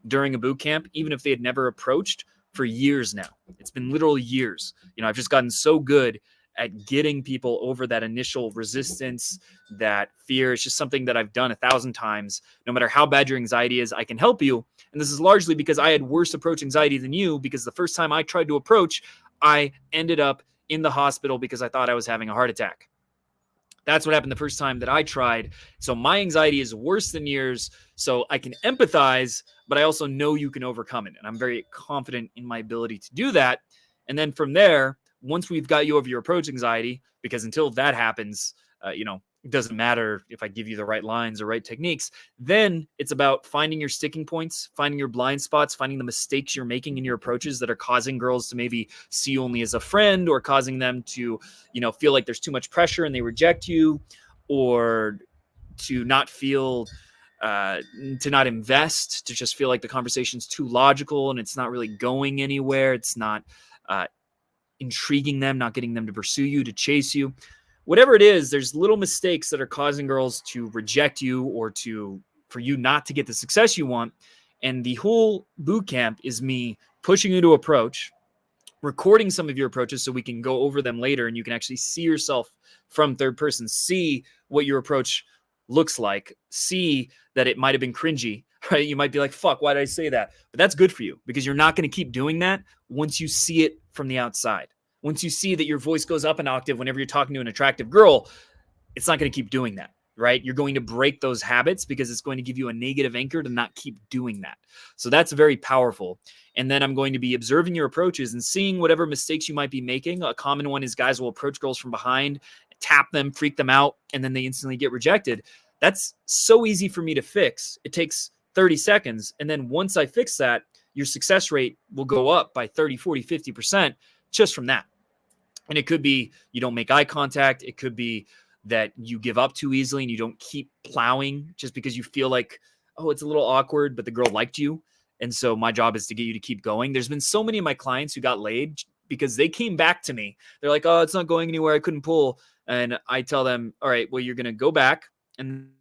during a boot camp, even if they had never approached, for years now. It's been literal years. I've just gotten so good at getting people over that initial resistance, that fear. It's just something that I've done 1,000 times. No matter how bad your anxiety is, I can help you. And this is largely because I had worse approach anxiety than you, because the first time I tried to approach, I ended up in the hospital because I thought I was having a heart attack. That's what happened the first time that I tried. So my anxiety is worse than yours. So I can empathize, but I also know you can overcome it. And I'm very confident in my ability to do that. And then from there, once we've got you over your approach anxiety, because until that happens, it doesn't matter if I give you the right lines or right techniques, then it's about finding your sticking points, finding your blind spots, finding the mistakes you're making in your approaches that are causing girls to maybe see you only as a friend, or causing them to, feel like there's too much pressure and they reject you, or to not feel, to not invest, to just feel like the conversation's too logical and it's not really going anywhere. It's not, intriguing them, not getting them to pursue you, to chase you. Whatever it is, there's little mistakes that are causing girls to reject you, or for you not to get the success you want. And the whole boot camp is me pushing you to approach, recording some of your approaches so we can go over them later, and you can actually see yourself from third person, see what your approach looks like, see that it might have been cringy, right? You might be like, fuck, why did I say that? But that's good for you, because you're not going to keep doing that once you see it from the outside. Once you see that your voice goes up an octave whenever you're talking to an attractive girl, it's not going to keep doing that, right? You're going to break those habits, because it's going to give you a negative anchor to not keep doing that. So that's very powerful. And then I'm going to be observing your approaches and seeing whatever mistakes you might be making. A common one is guys will approach girls from behind, tap them, freak them out, and then they instantly get rejected. That's so easy for me to fix. It takes 30 seconds. And then once I fix that, your success rate will go up by 30, 40, 50% just from that. And it could be you don't make eye contact. It could be that you give up too easily and you don't keep plowing just because you feel like, oh, it's a little awkward, but the girl liked you. And so my job is to get you to keep going. There's been so many of my clients who got laid because they came back to me. They're like, oh, it's not going anywhere. I couldn't pull. And I tell them, all right, well, you're going to go back. And